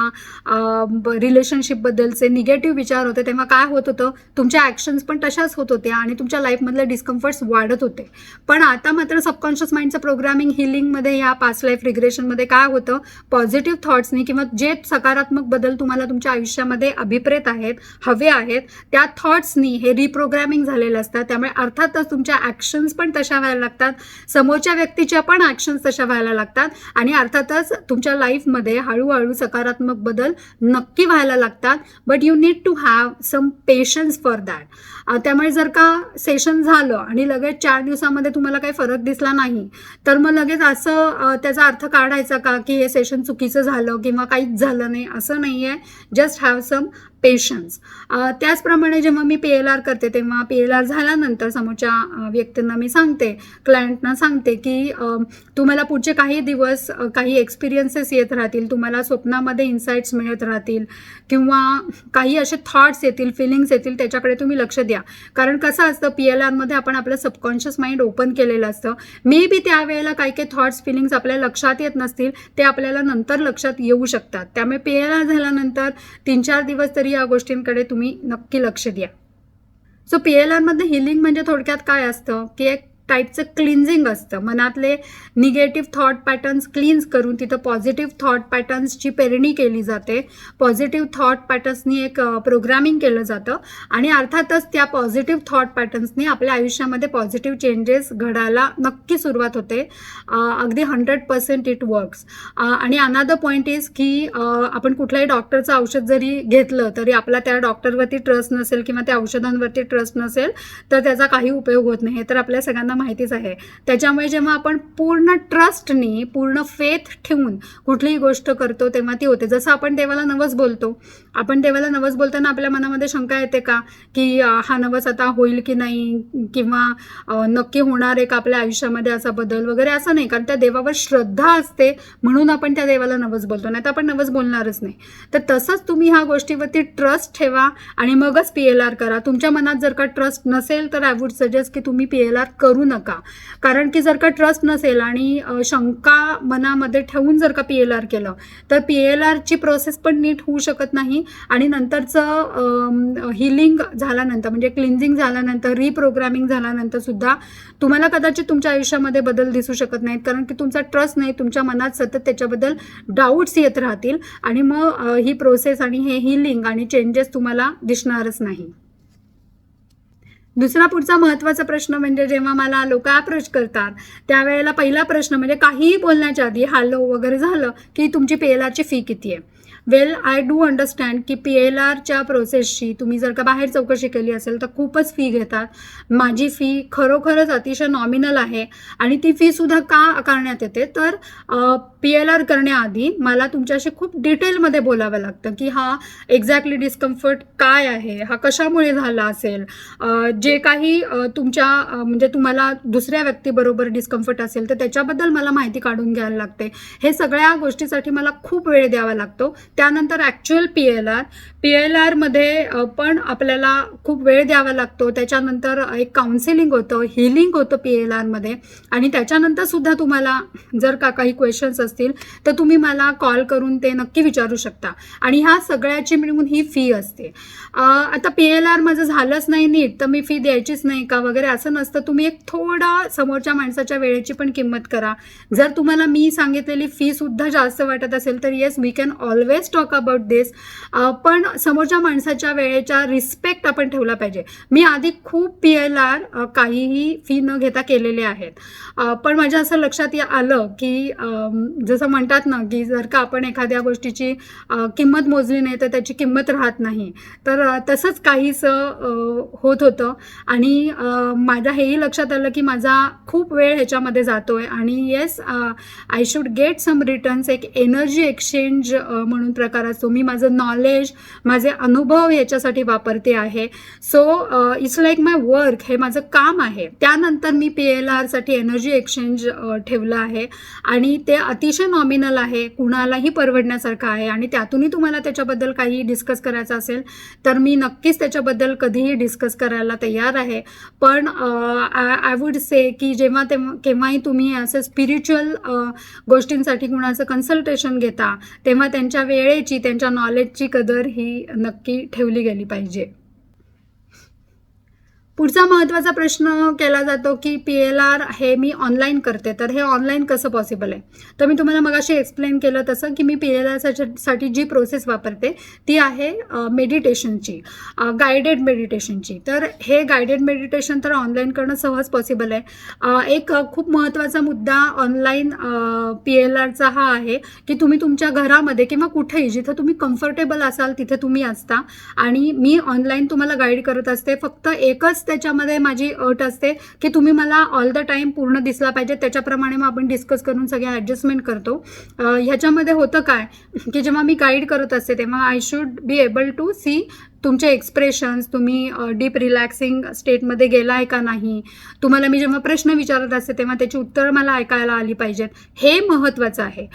रिलेशनशिपबद्दलचे निगेटिव्ह विचार होते, तेव्हा काय होत होतं, तुमच्या ॲक्शन्स पण तशाच होत होत्या आणि तुमच्या लाईफमधले डिस्कम्फर्ट्स वाढत होते. पण आता मात्र सबकॉन्शियस माइंडचं प्रोग्रामिंग हिलिंगमध्ये ह्या पास्ट लाईफ रिग्रेशनमध्ये काय होतं, पॉझिटिव्ह थॉट्सनी किंवा जे सकारात्मक बदल तुम्हाला तुमच्या आयुष्यामध्ये अभिप्रेत आहेत, हवे आहेत, त्या थॉट्सनी हे रिप्रोग्रामिंग झालेलं असतं. त्यामुळे अर्थातच तुमच्या ॲक्शन्स पण तशा व्हायला लागतात, समोरच्या व्यक्तीच्या पण ॲक्शन्स तशा व्हायला लागतात आणि अर्थातच तुमच्या लाईफमध्ये हळूहळू सकारात्मक बदल नक्की व्हायला लागतात. But you need to have some patience for that. त्यामुळे जर का सेशन झालं आणि लगेच 4 दिवसामध्ये तुम्हाला काही फरक दिसला नाही, तर मग लगेच असं त्याचा अर्थ काढायचा का की हे सेशन चुकीचं झालं किंवा काहीच झालं नाही, असं नाही आहे. Just have some patience. त्याचप्रमाणे जेव्हा मी PLR करते, तेव्हा PLR झाल्यानंतर समोरच्या व्यक्तींना मी सांगते, क्लायंटना सांगते की तुम्हाला पुढचे काही दिवस काही एक्सपिरियन्सेस येत राहतील, तुम्हाला स्वप्नामध्ये इन्साइट्स मिळत राहतील किंवा काही असे थॉट्स येतील, फिलिंग्स येतील, त्याच्याकडे तुम्ही लक्ष द्या. कारण कसं असतं, PLRमध्ये आपण आपलं सबकॉन्शियस माइंड ओपन केलेलं असतं. मे बी त्यावेळेला काही थॉट्स, फिलिंग्स आपल्या लक्षात येत नसतील, ते आपल्याला नंतर लक्षात येऊ शकतात. त्यामुळे PLR झाल्यानंतर 3-4 दिवस तरी या गोष्टींकडे तुम्ही नक्की लक्ष द्या. सो PLRमध्ये हिलिंग म्हणजे थोडक्यात काय असतं की एक टाईपचं क्लिन्झिंग असतं. मनातले निगेटिव्ह थॉट पॅटर्न्स क्लीन्स करून तिथं पॉझिटिव्ह थॉट पॅटर्न्सची पेरणी केली जाते. पॉझिटिव्ह थॉट पॅटर्न्सनी एक प्रोग्रामिंग केलं जातं आणि अर्थातच त्या पॉझिटिव्ह थॉट पॅटर्न्सनी आपल्या आयुष्यामध्ये पॉझिटिव्ह चेंजेस घडायला नक्की सुरुवात होते. अगदी 100% इट वर्क्स. आणि अनदर पॉईंट इज की आपण कुठल्याही डॉक्टरचं औषध जरी घेतलं तरी आपला त्या डॉक्टरवरती ट्रस्ट नसेल किंवा त्या औषधांवरती ट्रस्ट नसेल तर त्याचा काही उपयोग होत नाही, हे तर आपल्या सगळ्यांना माहितीच आहे. त्याच्यामुळे जेव्हा आपण पूर्ण ट्रस्टनी, पूर्ण फेथ ठेवून कुठलीही गोष्ट करतो तेव्हा ती होते. जसं आपण देवाला नवस बोलतो, आपण देवाला नवस बोलताना आपल्या मनामध्ये शंका येते का की हा नवस आता होईल की नाही किंवा नक्की होणार आहे का आपल्या आयुष्यामध्ये असा बदल वगैरे, असं नाही. कारण त्या देवावर श्रद्धा असते म्हणून आपण त्या देवाला नवस बोलतो, नाही तर आपण नवस बोलणारच नाही. तर तसंच तुम्ही ह्या गोष्टीवरती ट्रस्ट ठेवा आणि मगच PLR करा. तुमच्या मनात जर का ट्रस्ट नसेल तर आय वुड सजेस्ट की तुम्ही PLR करू नका. कारण की जर का ट्रस्ट नसेल आणि शंका मनामध्ये ठेवून जर का PLR केलं तर PLRची प्रोसेस पण नीट होऊ शकत नाही आणि नंतरचं हिलिंग झाल्यानंतर म्हणजे क्लिन्झिंग झाल्यानंतर रिप्रोग्रामिंग झाल्यानंतर सुद्धा तुम्हाला कदाचित तुमच्या आयुष्यामध्ये बदल दिसू शकत नाहीत, कारण की तुमचा ट्रस्ट नाही, तुमच्या मनात सतत त्याच्याबद्दल डाऊट्स येत राहतील आणि मग ही प्रोसेस आणि हे हिलिंग आणि चेंजेस तुम्हाला दिसणारच नाही. दुसरा पुढचा महत्त्वाचा प्रश्न म्हणजे जेव्हा मला लोक अप्रोच करतात त्यावेळेला पहिला प्रश्न म्हणजे काहीही बोलण्याच्या आधी हॅलो वगैरे झालं की तुमची PLRची फी किती आहे. वेल आय डू अंडरस्टँड की PLRच्या प्रोसेसची तुम्ही जर का बाहेर चौकशी केली असेल तर खूपच फी घेतात. माझी फी खरोखरच अतिशय नॉमिनल आहे आणि ती फीसुद्धा का आकारण्यात येते तर PLR करण्याआधी मला तुमच्याशी खूप डिटेलमध्ये बोलावं लागतं की हा एक्झॅक्टली डिस्कम्फर्ट काय आहे, हा कशामुळे झाला असेल, जे काही तुमच्या म्हणजे तुम्हाला दुसऱ्या व्यक्तीबरोबर डिस्कम्फर्ट असेल तर त्याच्याबद्दल मला माहिती काढून घ्यायला लागते. हे सगळ्या गोष्टीसाठी मला खूप वेळ द्यावा लागतो. त्यानंतर ॲक्च्युअल PLRमध्ये पण आपल्याला खूप वेळ द्यावा लागतो. त्याच्यानंतर एक काउन्सिलिंग होतं, हिलिंग होतं PLRमध्ये आणि त्याच्यानंतर सुद्धा तुम्हाला जर का काही क्वेश्चन्स असतील तर तुम्ही मला कॉल करून ते नक्की विचारू शकता आणि ह्या सगळ्याची मिळून ही फी असते. आता PLR माझं झालंच नाही नीट तर मी फी द्यायचीच नाही का वगैरे असं नसतं. तुम्ही एक थोडा समोरच्या माणसाच्या वेळेची पण किंमत करा. जर तुम्हाला मी सांगितलेली फीसुद्धा जास्त वाटत असेल तर yes we can always talk about this. पण समोरच्या माणसाच्या वेळेचा रिस्पेक्ट आपण ठेवला पाहिजे. मी आधी खूप PLR काहीही फी न घेता केलेले आहेत, पण माझ्या असं लक्षात आलं की जसं म्हणतात ना की जर का आपण एखाद्या गोष्टीची किंमत मोजली नाही तर त्याची किंमत राहत नाही, तर तसंच काहीसं होत होतं आणि माझ्या हेही लक्षात आलं की माझा खूप वेळ ह्याच्यामध्ये जातोय आणि yes I should get some returns. एक एनर्जी एक्सचेंज म्हणून प्रकार असतो. मी माझं नॉलेज, माझे अनुभव याच्यासाठी वापरते आहे. So it's like my work, हे माझं काम आहे. त्यानंतर मी PLRसाठी एनर्जी एक्सचेंज ठेवलं आहे आणि ते अतिशय नॉमिनल आहे, कुणालाही परवडण्यासारखं आहे आणि त्यातूनही तुम्हाला त्याच्याबद्दल काही डिस्कस करायचं असेल तर मी नक्कीच त्याच्याबद्दल कधीही डिस्कस करायला तयार आहे. पण आय वुड से की केव्हाही तुम्ही असं स्पिरिच्युअल गोष्टींसाठी कुणाचं कन्सल्टेशन घेता तेव्हा त्यांच्या वेळेची, त्यांच्या नॉलेजची कदर ही नक्की ठेवली गेली पाहिजे. पुढचा महत्त्वाचा प्रश्न केला जातो की PLR हे मी ऑनलाईन करते तर हे ऑनलाईन कसं पॉसिबल आहे. तर मी तुम्हाला मगाशी एक्सप्लेन केलं तसं की मी PLRसाठी जी प्रोसेस वापरते ती आहे मेडिटेशनची, गायडेड मेडिटेशनची. तर हे गायडेड मेडिटेशन तर ऑनलाईन करणं सहज पॉसिबल आहे. एक खूप महत्त्वाचा मुद्दा ऑनलाईन PLRचा हा आहे की तुम्ही तुमच्या घरामध्ये किंवा कुठेही जिथं तुम्ही कम्फर्टेबल असाल तिथे तुम्ही असता आणि मी ऑनलाईन तुम्हाला गाईड करत असते. फक्त एकच त्याच्यामध्ये माझी अट असते की तुम्ही मला ऑल द टाईम पूर्ण दिसला पाहिजे, त्याच्याप्रमाणे मग आपण डिस्कस करून सगळ्या ॲडजस्टमेंट करतो. ह्याच्यामध्ये होतं काय की जेव्हा मी गाईड करत असते तेव्हा I should be able to see तुमचे एक्सप्रेशन्स, तुम्ही डीप रिलॅक्सिंग स्टेटमध्ये गेला आहे का नाही. तुम्हाला मी जेव्हा प्रश्न विचारत असते तेव्हा त्याची उत्तरं मला ऐकायला आली पाहिजेत, हे महत्त्वाचं आहे.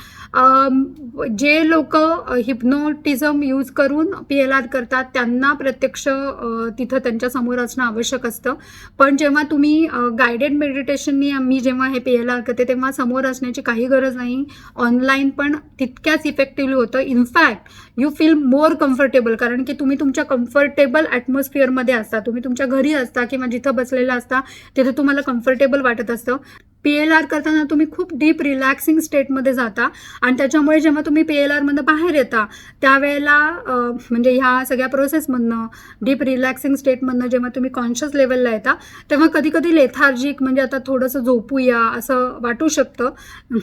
जे लोक हिप्नोटिझम यूज करून PLR करतात त्यांना प्रत्यक्ष तिथं त्यांच्यासमोर असणं आवश्यक असतं. पण जेव्हा तुम्ही गायडेड मेडिटेशननी मी जेव्हा हे PLR करते तेव्हा समोर असण्याची काही गरज नाही. ऑनलाईन पण तितक्याच इफेक्टिव्हली होतं. In fact you feel more comfortable, कारण की तुम्ही तुमच्या कम्फर्टेबल ॲटमॉस्फिअरमध्ये असता, तुम्ही तुमच्या घरी असता किंवा जिथं बसलेला असता तिथे तुम्हाला कम्फर्टेबल वाटत असतं. PLR करताना तुम्ही खूप डीप रिलॅक्सिंग स्टेटमध्ये जाता आणि त्याच्यामुळे जेव्हा तुम्ही PLRमधनं बाहेर येता त्यावेळेला म्हणजे ह्या सगळ्या प्रोसेसमधनं, डीप रिलॅक्सिंग स्टेटमधनं जेव्हा तुम्ही कॉन्शियस लेवलला येता तेव्हा कधी कधी लेथार्जिक म्हणजे आता थोडंसं झोपूया असं वाटू शकतं.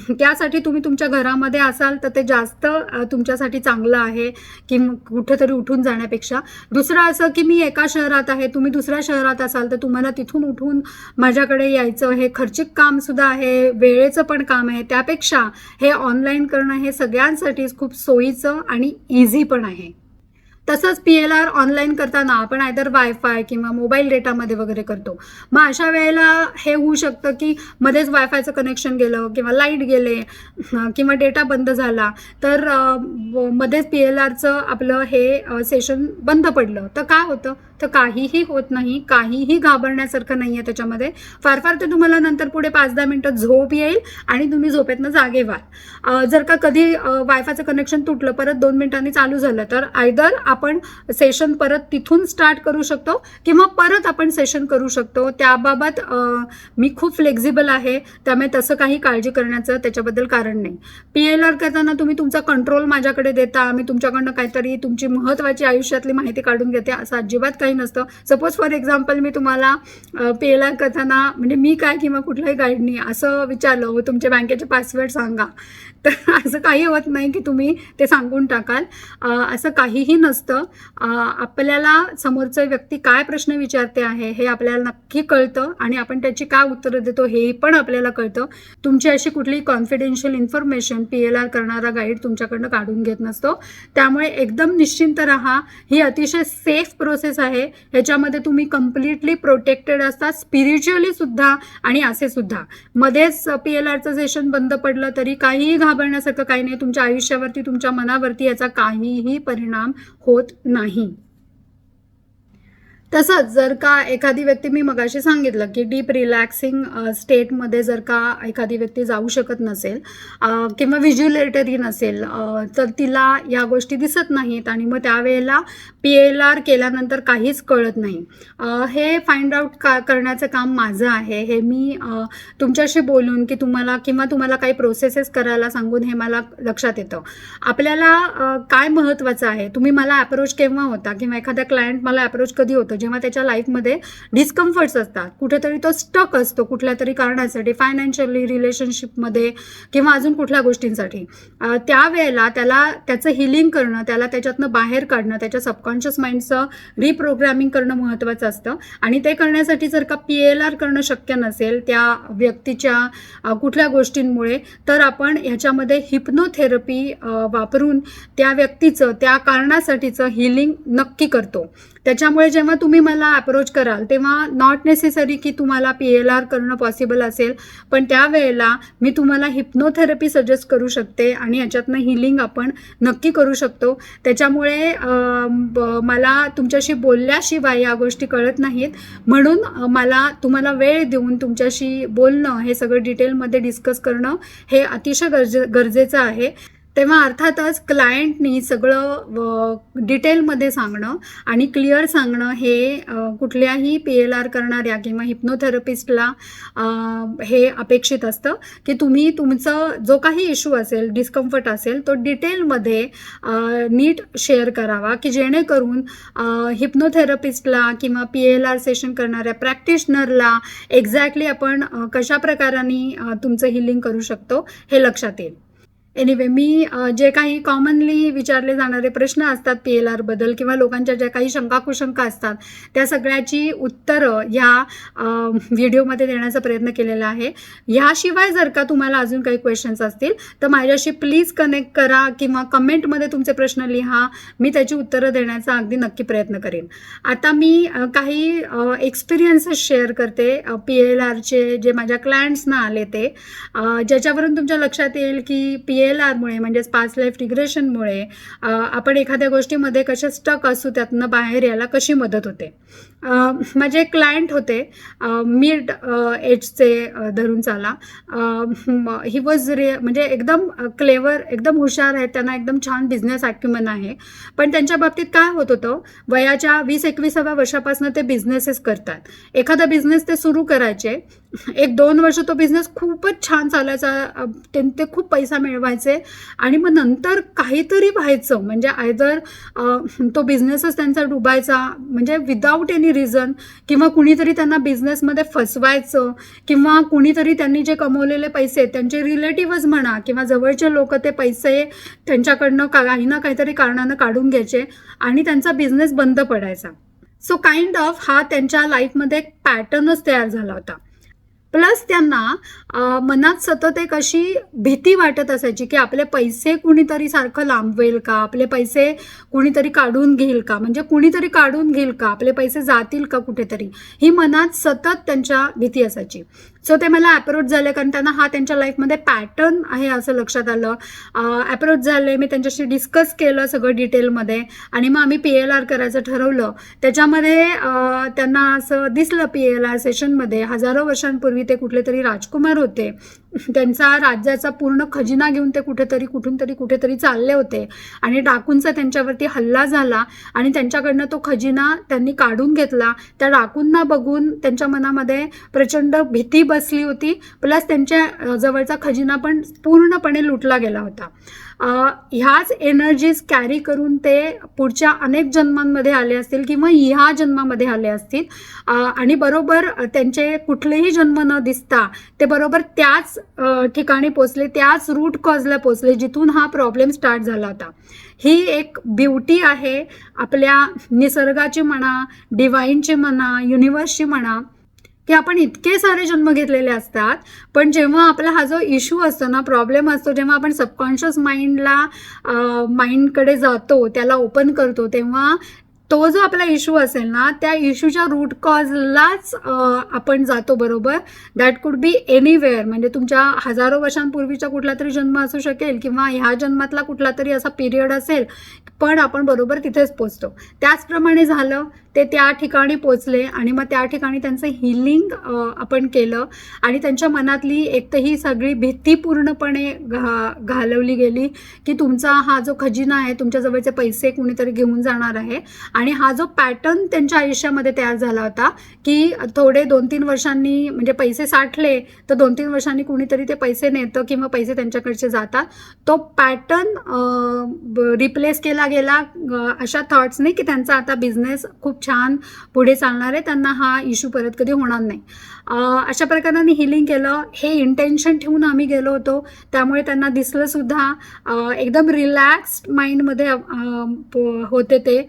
त्यासाठी तुम्ही तुमच्या घरामध्ये असाल तर ते जास्त तुमच्यासाठी चांगलं आहे की कुठेतरी उठून जाण्यापेक्षा. दुसरं असं की मी एका शहरात आहे, तुम्ही दुसऱ्या शहरात असाल तर तुम्हाला तिथून उठून माझ्याकडे यायचं हे खर्चिक काम सुद्धा आहे, वेळेचं पण काम आहे. त्यापेक्षा हे ऑनलाईन करणं हे सगळ्यांसाठीच खूप सोयीचं आणि इझी पण आहे. तसंच PLR ऑनलाईन करताना आपण आयदर वायफाय किंवा मोबाईल डेटामध्ये वगैरे करतो. मग अशा वेळेला हे होऊ शकतं की मध्येच वायफायचं कनेक्शन गेलं किंवा लाईट गेले किंवा डेटा बंद झाला तर मध्येच PLRचं आपलं हे सेशन बंद पडलं तर काय होतं, तर काहीही होत नाही, काहीही घाबरण्यासारखं नाही आहे त्याच्यामध्ये. फार फार तर तुम्हाला नंतर पुढे 5-10 मिनटं झोप येईल आणि तुम्ही झोपेतनं जागे व्हाल. जर का कधी वायफायचं कनेक्शन तुटलं, परत 2 मिनिटांनी चालू झालं, तर आयदर आपण सेशन परत तिथून स्टार्ट करू शकतो किंवा परत आपण सेशन करू शकतो. त्याबाबत मी खूप फ्लेक्झिबल आहे, त्यामुळे तसं काही काळजी करण्याचं त्याच्याबद्दल कारण नाही. PLR करताना तुम्ही तुमचा कंट्रोल माझ्याकडे देता, मी तुमच्याकडनं काहीतरी तुमची महत्त्वाची आयुष्यातली माहिती काढून घेते, असं अजिबात काही नसतं. सपोज फॉर एक्झाम्पल मी तुम्हाला PLR करताना म्हणजे मी काय किंवा कुठलाही गाईड नाही असं विचारलं, तुमचे बँकेचे पासवर्ड सांगा, तर असं काही होत नाही की तुम्ही ते सांगून टाकाल. असं काहीही नसतं. आपल्याला समोरचं व्यक्ती काय प्रश्न विचारते आहे हे आपल्याला नक्की कळतं आणि आपण त्याची काय उत्तरं देतो हे पण आपल्याला कळतं. तुमची अशी कुठलीही कॉन्फिडेन्शियल इन्फॉर्मेशन PLR करणारा गाईड तुमच्याकडनं काढून घेत नसतो. त्यामुळे एकदम निश्चिंत राहा. ही अतिशय सेफ प्रोसेस आहे. ह्याच्यामध्ये तुम्ही कम्प्लिटली प्रोटेक्टेड असता, स्पिरिच्युअली सुद्धा आणि असे सुद्धा. मध्येच PLRचं सेशन बंद पडलं तरी काहीही घाबरण्यासारखं काही नाही. तुमच्या आयुष्यावरती, तुमच्या मनावरती याचा काहीही परिणाम होत नाही. तसंच जर का एखादी व्यक्ती, मी मगाशी सांगितलं की डीप रिलॅक्सिंग स्टेटमध्ये जर का एखादी व्यक्ती जाऊ शकत नसेल किंवा व्हिज्युलेटरी नसेल, तर तिला या गोष्टी दिसत नाहीत आणि मग त्यावेळेला PLR केल्यानंतर काहीच कळत नाही. हे फाइंड आउट करण्याचं काम माझं आहे. हे मी तुमच्याशी बोलून की तुम्हाला काही प्रोसेसेस करायला सांगून हे मला लक्षात येतं. आपल्याला काय महत्त्वाचं आहे, तुम्ही मला अप्रोच केव्हा होता किंवा एखादा क्लायंट मला अप्रोच कधी होतं, जेव्हा त्याच्या लाईफमध्ये डिस्कम्फर्ट्स असतात, कुठेतरी तो स्टक असतो कुठल्या तरी कारणासाठी, फायनान्शियली, रिलेशनशिपमध्ये किंवा अजून कुठल्या गोष्टींसाठी. त्यावेळेला त्याला त्याचं हिलिंग करणं, त्याला त्याच्यातनं बाहेर काढणं, त्याच्या सबकॉन्शियस माइंडचं रिप्रोग्रामिंग करणं महत्त्वाचं असतं. आणि ते करण्यासाठी जर का PLR करणं शक्य नसेल त्या व्यक्तीच्या कुठल्या गोष्टींमुळे, तर आपण ह्याच्यामध्ये हिप्नोथेरपी वापरून त्या व्यक्तीचं, त्या कारणासाठीचं हिलिंग नक्की करतो. त्याच्यामुळे जेव्हा तुम्ही मला अप्रोच कराल तेव्हा नॉट नेसेसरी की तुम्हाला PLR करणं पॉसिबल असेल, पण त्यावेळेला मी तुम्हाला हिप्नोथेरपी सजेस्ट करू शकते आणि याच्यातनं हिलिंग आपण नक्की करू शकतो. त्याच्यामुळे मला तुमच्याशी बोलल्याशिवाय या गोष्टी कळत नाहीत, म्हणून मला तुम्हाला वेळ देऊन तुमच्याशी बोलणं, हे सगळं डिटेलमध्ये डिस्कस करणं हे अतिशय गरजेचं आहे. तेव्हा अर्थातच क्लायंटनी सगळं डिटेलमध्ये सांगणं आणि क्लिअर सांगणं हे कुठल्याही PLR करणाऱ्या किंवा हिप्नोथेरपिस्टला हे अपेक्षित असतं की तुम्ही तुमचं जो काही इश्यू असेल, डिस्कम्फर्ट असेल, तो डिटेलमध्ये नीट शेअर करावा की जेणेकरून हिप्नोथेरपिस्टला किंवा PLR सेशन करणाऱ्या प्रॅक्टिशनरला एक्झॅक्टली आपण कशा प्रकाराने तुमचं हिलिंग करू शकतो हे लक्षात येईल. एनिवे, मी जे काही कॉमनली विचारले जाणारे प्रश्न असतात PLR बद्दल किंवा लोकांच्या ज्या काही शंका कुशंका असतात त्या सगळ्याची उत्तरं ह्या व्हिडिओमध्ये देण्याचा प्रयत्न केलेला आहे. ह्याशिवाय जर का तुम्हाला अजून काही क्वेश्चन्स असतील तर माझ्याशी प्लीज कनेक्ट करा किंवा कमेंटमध्ये तुमचे प्रश्न लिहा. मी त्याची उत्तरं देण्याचा अगदी नक्की प्रयत्न करेन. आता मी काही एक्सपिरियन्सेस शेअर करते PLRचे, जे माझ्या क्लायंट्सना आले ते, ज्याच्यावरून तुमच्या लक्षात येईल की PLRमुळे म्हणजेच पास्ट लाईफ रिग्रेशनमुळे आपण एखाद्या गोष्टीमध्ये कशा स्टक असू त्यातनं बाहेर यायला कशी मदत होते. माझे एक क्लायंट होते, मिड एजचे धरून चाला. ही वॉज म्हणजे एकदम क्लेवर, एकदम हुशार आहे, त्यांना एकदम छान बिझनेस ॲक्युमन आहे. पण त्यांच्या बाबतीत काय होत होतं, वयाच्या 20-21व्या वर्षापासून ते बिझनेसेस करतात. एखादा बिझनेस ते सुरू करायचे, 1-2 वर्ष तो बिझनेस खूपच छान चालायचा, ते खूप पैसा मिळवायचे आणि मग नंतर काहीतरी व्हायचं, म्हणजे आयदर तो बिझनेसच त्यांचा डुबायचा, म्हणजे विदाऊट एनी रिझन, किंवा कुणीतरी त्यांना बिझनेसमध्ये फसवायचं, किंवा कुणीतरी त्यांनी जे कमवलेले पैसे, त्यांचे रिलेटिव्हज म्हणा किंवा जवळचे लोक ते पैसे त्यांच्याकडनं काही ना काहीतरी कारणानं काढून घ्यायचे आणि त्यांचा बिझनेस बंद पडायचा. सो काइंड ऑफ हा त्यांच्या लाईफमध्ये एक पॅटर्नच तयार झाला होता. प्लस त्यांना मनात सतत एक अशी भीती वाटत असायची की आपले पैसे कुणीतरी सारखं लांबवेल का, आपले पैसे कुणीतरी काढून घेईल का, म्हणजे कुणीतरी काढून घेईल का, आपले पैसे जातील का कुठेतरी, ही मनात सतत त्यांच्या भीती असायची. सो ते मला अप्रोच झाले, कारण त्यांना हा त्यांच्या लाईफमध्ये पॅटर्न आहे असं लक्षात आलं. अप्रोच झाले, मी त्यांच्याशी डिस्कस केलं सगळं डिटेलमध्ये आणि मग आम्ही PLR करायचं ठरवलं. त्याच्यामध्ये त्यांना असं दिसलं PLR सेशनमध्ये हजारो वर्षांपूर्वी ते कुठले तरी राजकुमार होते. त्यांचा राज्याचा पूर्ण खजिना घेऊन ते कुठेतरी चालले होते आणि डाकूंचा त्यांच्यावरती हल्ला झाला आणि त्यांच्याकडनं तो खजिना त्यांनी काढून घेतला. त्या डाकूंना बघून त्यांच्या मनामध्ये प्रचंड भीती बसली होती, प्लस त्यांच्या जवळचा खजिना पण पूर्णपणे लुटला गेला होता. ह्याच एनर्जीज कॅरी करून ते पुढच्या अनेक जन्मांमध्ये आले असतील किंवा ह्या जन्मामध्ये आले असतील आणि बरोबर त्यांचे कुठलेही जन्म न दिसता ते बरोबर त्याच ठिकाणी पोचले, त्याच रूट कॉजला पोचले जिथून हा प्रॉब्लेम स्टार्ट झाला होता. ही एक ब्युटी आहे आपल्या निसर्गाची म्हणा, डिवाईनची म्हणा, युनिवर्सची म्हणा, की आपण इतके सारे जन्म घेतलेले असतात, पण जेव्हा आपला हा जो इश्यू असतो ना, प्रॉब्लेम असतो, जेव्हा आपण सबकॉन्शियस माइंडकडे जातो, त्याला ओपन करतो, तेव्हा तो जो आपला इश्यू असेल ना, त्या इश्यूच्या रूट कॉजलाच आपण जातो बरोबर. दॅट कुड बी एनिवेअर, म्हणजे तुमच्या हजारो वर्षांपूर्वीचा कुठला तरी जन्म असू शकेल किंवा ह्या जन्मातला कुठला तरी असा पिरियड असेल, पण आपण बरोबर तिथेच पोचतो. त्याचप्रमाणे झालं, ते त्या ठिकाणी पोचले आणि मग त्या ठिकाणी त्यांचं हिलिंग आपण केलं आणि त्यांच्या मनातली एक तर ही सगळी भीती पूर्णपणे घालवली गेली की तुमचा हा जो खजिना आहे, तुमच्या जवळचे पैसे कुणीतरी घेऊन जाणार आहे. आणि हा जो पॅटर्न त्यांच्या आयुष्यामध्ये तयार झाला होता की थोडे 2-3 वर्षांनी म्हणजे पैसे साठले तर 2-3 वर्षांनी कुणीतरी ते पैसे नेतं किंवा पैसे त्यांच्याकडचे जातात, तो पॅटर्न रिप्लेस केला गेला अशा थॉट्सने की त्यांचा आता बिझनेस खूप छान पुढे चालणार आहे, त्यांना हा इश्यू परत कधी होणार नाही. अशा प्रकाराने हिलिंग केलं. हे इंटेन्शन ठेवून आम्ही गेलो होतो, त्यामुळे त्यांना दिसलं सुद्धा. एकदम रिलॅक्स्ड माइंडमध्ये होते ते,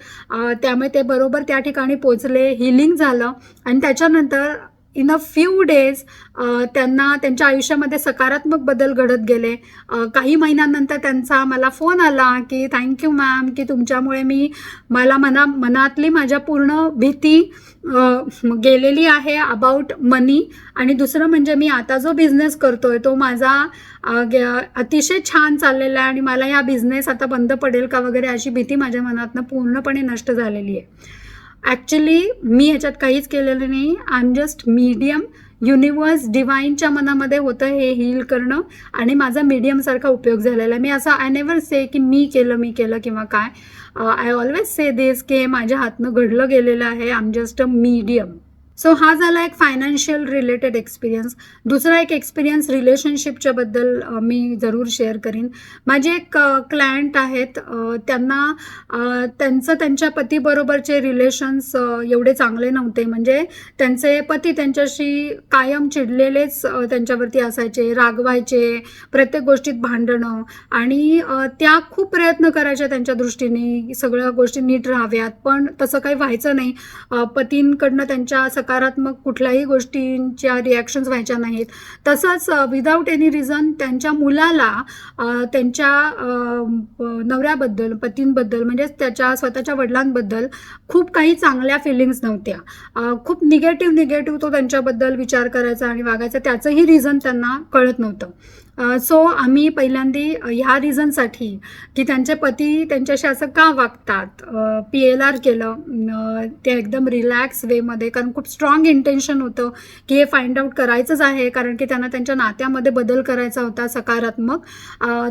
त्यामुळे ते बरोबर त्या ठिकाणी पोचले, हिलिंग झालं आणि त्याच्यानंतर इन अ फ्यू डेज त्यांना त्यांच्या आयुष्यामध्ये सकारात्मक बदल घडत गेले. काही महिन्यांनंतर त्यांचा मला फोन आला की थँक्यू मॅम, की तुमच्यामुळे मला मनातली माझ्या पूर्ण भीती गेलेली आहे अबाउट मनी, आणि दुसरं म्हणजे मी आता जो बिझनेस करतोय तो माझा अतिशय छान चाललेला आहे आणि मला या बिझनेस आता बंद पडेल का वगैरे अशी भीती माझ्या मनातनं पूर्णपणे नष्ट झालेली आहे. ॲक्च्युली मी ह्याच्यात काहीच केलेलं नाही. I am just medium. Universe डिवाईनच्या मनामध्ये होतं हे हील करणं आणि माझा मीडियमसारखा उपयोग झालेला आहे. मी असं आय नेवर से की मी केलं किंवा काय. आय ऑलवेज से दिस की हे माझ्या हातनं घडलं गेलेलं आहे. I am just a medium. So हा झाला एक फायनान्शियल रिलेटेड एक्सपिरियन्स. दुसरा एक एक्सपिरियन्स रिलेशनशिपच्या बद्दल मी जरूर शेअर करीन. माझे एक क्लायंट आहेत, त्यांना त्यांच्या पतीबरोबरचे रिलेशन्स एवढे चांगले नव्हते. म्हणजे त्यांचे पती त्यांच्याशी कायम चिडलेलेच त्यांच्यावरती असायचे, रागवायचे, प्रत्येक गोष्टीत भांडणं, आणि त्या खूप प्रयत्न करायच्या त्यांच्या दृष्टीने सगळ्या गोष्टी नीट राहाव्यात, पण तसं काही व्हायचं नाही. पतींकडनं त्यांच्या सकारात्मक कुठल्याही गोष्टींच्या रिॲक्शन्स व्हायच्या नाहीत. तसंच विदाऊट एनी रिझन त्यांच्या मुलाला त्यांच्या नवऱ्याबद्दल, पतींबद्दल, म्हणजे त्याच्या स्वतःच्या वडिलांबद्दल खूप काही चांगल्या फिलिंग्स नव्हत्या. खूप निगेटिव्ह तो त्यांच्याबद्दल विचार करायचा आणि वागायचा. त्याचंही रिझन त्यांना कळत नव्हतं. सो आम्ही पहिल्यांदी ह्या रिझनसाठी की त्यांचे पती त्यांच्याशी असं का वागतात, PLR केलं. ते एकदम रिलॅक्स वेमध्ये, कारण खूप स्ट्रॉंग इंटेन्शन होतं की हे फाइंड आउट करायचंच आहे, कारण की त्यांना त्यांच्या नात्यामध्ये बदल करायचा होता सकारात्मक.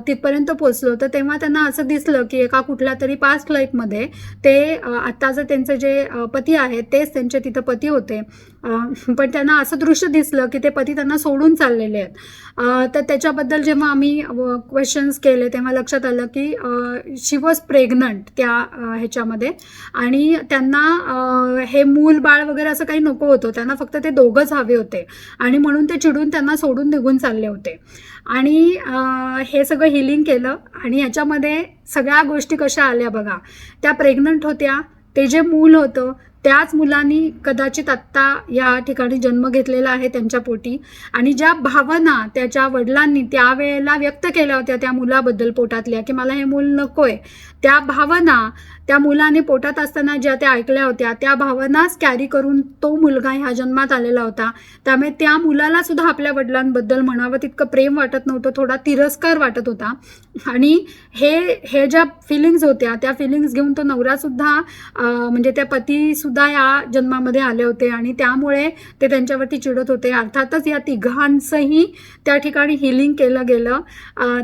तिथपर्यंत पोचलो होतं. तेव्हा त्यांना असं दिसलं की एका कुठल्या तरी पास्ट लाईफमध्ये ते आत्ताचं त्यांचे जे पती आहेत तेच त्यांचे तिथं पती होते, पण त्यांना असं दृश्य दिसलं की ते पती त्यांना सोडून चाललेले आहेत. तर त्याच्याबद्दल जेव्हा आम्ही क्वेश्चन्स केले तेव्हा लक्षात आलं की शी वॉज प्रेग्नंट त्या ह्याच्यामध्ये, आणि त्यांना हे मूल बाळ वगैरे असं काही नको होतं. त्यांना फक्त ते दोघंच हवे होते आणि म्हणून ते चिडून त्यांना सोडून निघून चालले होते. आणि हे सगळं हिलिंग केलं आणि ह्याच्यामध्ये सगळ्या गोष्टी कशा आल्या बघा. त्या प्रेग्नंट होत्या, ते जे मूल होतं त्याच मुलांनी कदाचित आत्ता या ठिकाणी जन्म घेतलेला आहे त्यांच्या पोटी, आणि ज्या भावना त्याच्या वडिलांनी त्यावेळेला व्यक्त केल्या होत्या त्या मुलाबद्दल पोटातल्या, की मला हे मूल नकोय, त्या भावना त्या मुलाने पोटात असताना ज्या त्या ऐकल्या होत्या त्या भावनाच कॅरी करून तो मुलगा ह्या जन्मात आलेला होता. त्यामुळे त्या मुलाला सुद्धा आपल्या वडिलांबद्दल म्हणावं तितकं प्रेम वाटत नव्हतं, थोडा तिरस्कार वाटत होता. आणि हे ज्या फिलिंग्स होत्या त्या फिलिंग्स घेऊन तो नवरासुद्धा म्हणजे त्या पतीसुद्धा या जन्मामध्ये आले होते आणि त्यामुळे ते त्यांच्यावरती चिडत होते. अर्थातच या तिघांचंही त्या ठिकाणी हिलिंग केलं गेलं.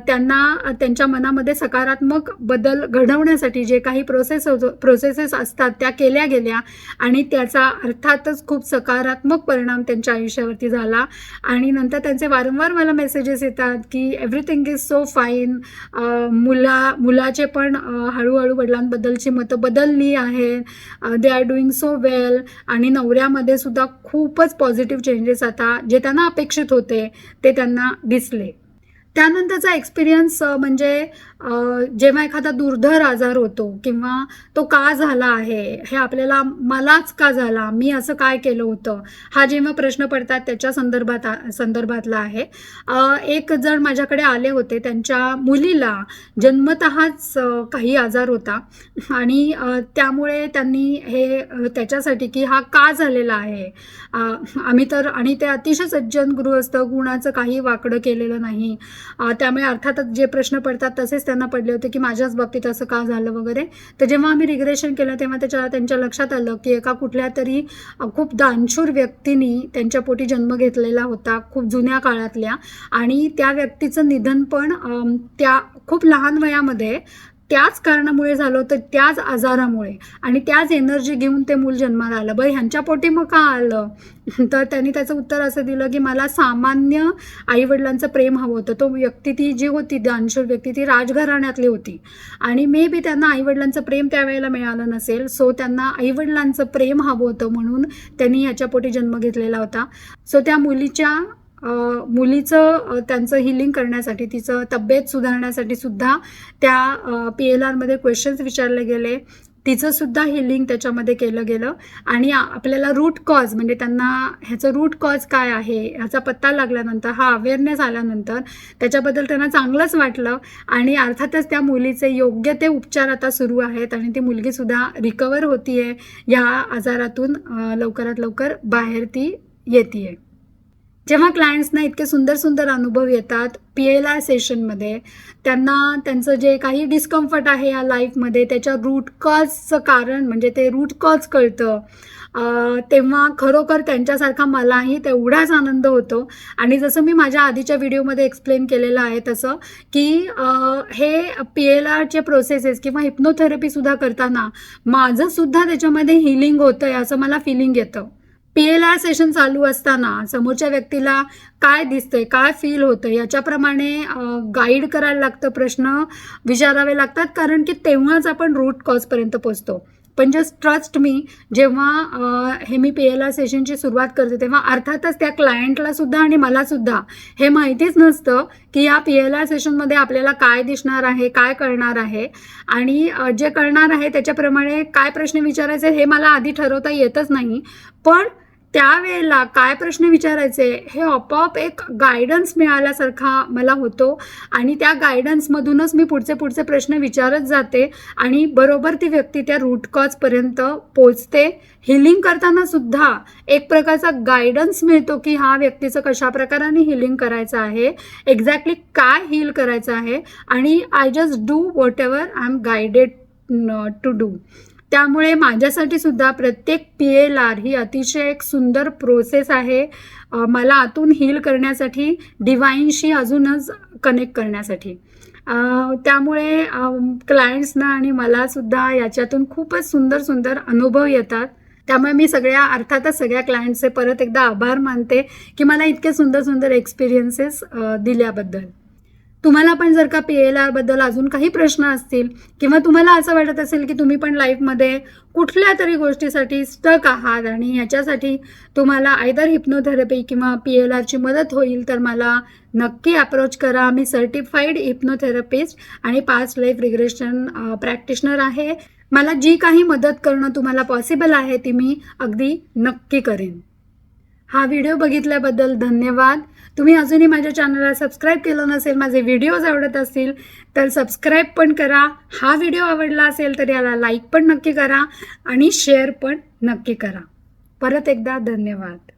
त्यांना त्यांच्या मनामध्ये सकारात्मक बदल घडवण्यासाठी जे काही प्रोसेसेस असतात त्या केल्या गेल्या आणि त्याचा अर्थातच खूप सकारात्मक परिणाम त्यांच्या आयुष्यावरती झाला. आणि नंतर त्यांचे वारंवार मला मेसेजेस येतात की एव्हरीथिंग इज सो फाईन. मुलाचे पण हळूहळू वडिलांबद्दलची मतं बदलली आहे, they are doing so well. आणि नवऱ्यामध्ये सुद्धा खूपच पॉझिटिव्ह चेंजेस आता जे त्यांना अपेक्षित होते ते त्यांना दिसले. त्यानंतरचा एक्सपिरियन्स म्हणजे जेव्हा एखादा दुर्धर आजार होतो किंवा तो का झाला आहे, हे आपल्याला मलाच का झाला, मी असं काय केलं होतं, हा जेव्हा प्रश्न पडतात त्याच्या संदर्भातला आहे. एक जण माझ्याकडे आले होते, त्यांच्या मुलीला जन्मतःच काही आजार होता आणि त्यामुळे त्यांनी हे त्याच्यासाठी की हा का झालेला आहे, आणि ते अतिशय सज्जन गृहस्थ, गुणाचं काही वाकडं केलेलं नाही. त्यामुळे अर्थातच जे प्रश्न पडतात तसेच त्यांना पडले होते की माझ्याच बाबतीत असं का झालं वगैरे. तर जेव्हा आम्ही रिग्रेशन केलं तेव्हा त्यांच्या लक्षात आलं की एका कुठल्या तरी खूप दानशूर व्यक्तीने त्यांच्या पोटी जन्म घेतलेला होता, खूप जुन्या काळातल्या, आणि त्या व्यक्तीचं निधन पण त्या खूप लहान वयामध्ये त्याच कारणामुळे झालं होतं, त्याच आजारामुळे, आणि त्याच एनर्जी घेऊन ते मूल जन्माला आलं. बरं, ह्यांच्या पोटी मग का आलं? तर त्यांनी त्याचं उत्तर असं दिलं की मला सामान्य आईवडिलांचं प्रेम हवं होतं. तो व्यक्ती ती जी होती दानशूर व्यक्ती ती राजघराण्यातली होती आणि मे बी त्यांना आईवडिलांचं प्रेम त्यावेळेला मिळालं नसेल, सो त्यांना आईवडिलांचं प्रेम हवं होतं म्हणून त्यांनी ह्याच्या पोटी जन्म घेतलेला होता. सो त्या मुलीचं त्यांचं हिलिंग करण्यासाठी, तिचं तब्येत सुधारण्यासाठी सुद्धा त्या PLRमध्ये क्वेश्चन्स विचारले गेले, तिचं सुद्धा हिलिंग त्याच्यामध्ये केलं गेलं. आणि आपल्याला रूट कॉज म्हणजे त्यांना ह्याचं रूट कॉज काय आहे ह्याचा पत्ता लागल्यानंतर, हा अवेअरनेस आल्यानंतर त्याच्याबद्दल त्यांना चांगलंच वाटलं आणि अर्थातच त्या मुलीचे योग्य ते उपचार आता सुरू आहेत आणि ती मुलगीसुद्धा रिकवर होती आहे, ह्या आजारातून लवकरात लवकर बाहेर ती येते आहे. जेव्हा क्लायंट्सना इतके सुंदर सुंदर अनुभव येतात PLR सेशनमध्ये, त्यांना त्यांचं जे काही डिस्कम्फर्ट आहे या लाईफमध्ये त्याच्या रूट कॉजचं कारण म्हणजे ते रूट कॉज कळतं, तेव्हा खरोखर त्यांच्यासारखा मलाही तेवढाच आनंद होतो. आणि जसं मी माझ्या आधीच्या व्हिडिओमध्ये एक्सप्लेन केलेलं आहे तसं की हे PLRचे प्रोसेसेस किंवा हिप्नोथेरपीसुद्धा करताना माझंसुद्धा त्याच्यामध्ये हिलिंग होतं आहे असं मला फिलिंग येतं. PLR सेशन चालू असताना समोरच्या व्यक्तीला काय दिसतंय, काय फील होतं याच्याप्रमाणे गाईड करायला लागतं, प्रश्न विचारावे लागतात, कारण की तेव्हाच आपण रूट कॉजपर्यंत पोचतो. पण जस्ट ट्रस्ट मी, जेव्हा हे मी PLR सेशनची सुरुवात करते तेव्हा अर्थातच त्या क्लायंटला सुद्धा आणि मलासुद्धा हे माहितीच नसतं की या PLR सेशनमध्ये आपल्याला काय दिसणार आहे, काय कळणार आहे, आणि जे कळणार आहे त्याच्याप्रमाणे काय प्रश्न विचारायचे हे मला आधी ठरवता येतच नाही. पण त्यावेळेला काय प्रश्न विचारायचे हे आपोआप एक गायडन्स मिळाल्यासारखा मला होतो आणि त्या गायडन्समधूनच मी पुढचे प्रश्न विचारत जाते आणि बरोबर ती व्यक्ती त्या रूट कॉजपर्यंत पोचते. हिलिंग करताना सुद्धा एक प्रकारचा गायडन्स मिळतो की हा व्यक्तीचं कशा प्रकाराने हिलिंग करायचं आहे, एक्झॅक्टली काय हील करायचं आहे, आणि I just do whatever I am guided to do. त्यामुळे माझ्यासाठी सुद्धा प्रत्येक PLR ही अतिशय एक सुंदर प्रोसेस आहे, मला आतून हील करण्यासाठी, डिवाईनशी अजूनच कनेक्ट करण्यासाठी. त्यामुळे क्लायंट्सना आणि मलासुद्धा याच्यातून खूपच सुंदर सुंदर अनुभव येतात. त्यामुळे मी अर्थातच सगळ्या क्लायंट्सचे परत एकदा आभार मानते की मला इतके सुंदर सुंदर एक्सपिरियन्सेस दिल्याबद्दल. तुम्हाला पण जर का PLRबद्दल अजून काही प्रश्न असतील किंवा तुम्हाला असं वाटत असेल की तुम्ही पण लाईफमध्ये कुठल्या तरी गोष्टीसाठी स्टक आहात आणि ह्याच्यासाठी तुम्हाला आयदर हिप्नोथेरपी किंवा PLRची मदत होईल, तर मला नक्की अप्रोच करा. मी सर्टिफाईड हिप्नोथेरपिस्ट आणि पास्ट लाईफ रिग्रेशन प्रॅक्टिशनर आहे. मला जी काही मदत करणं तुम्हाला पॉसिबल आहे ती मी अगदी नक्की करेन. हा व्हिडिओ बघितल्याबद्दल धन्यवाद. तुम्ही अजूनही माझ्या चॅनलला सबस्क्राईब केलं नसेल, माझे व्हिडिओज आवडत असतील तर सबस्क्राईब पण करा. हा व्हिडिओ आवडला असेल तर याला लाईक पण नक्की करा आणि शेअर पण नक्की करा. परत एकदा धन्यवाद.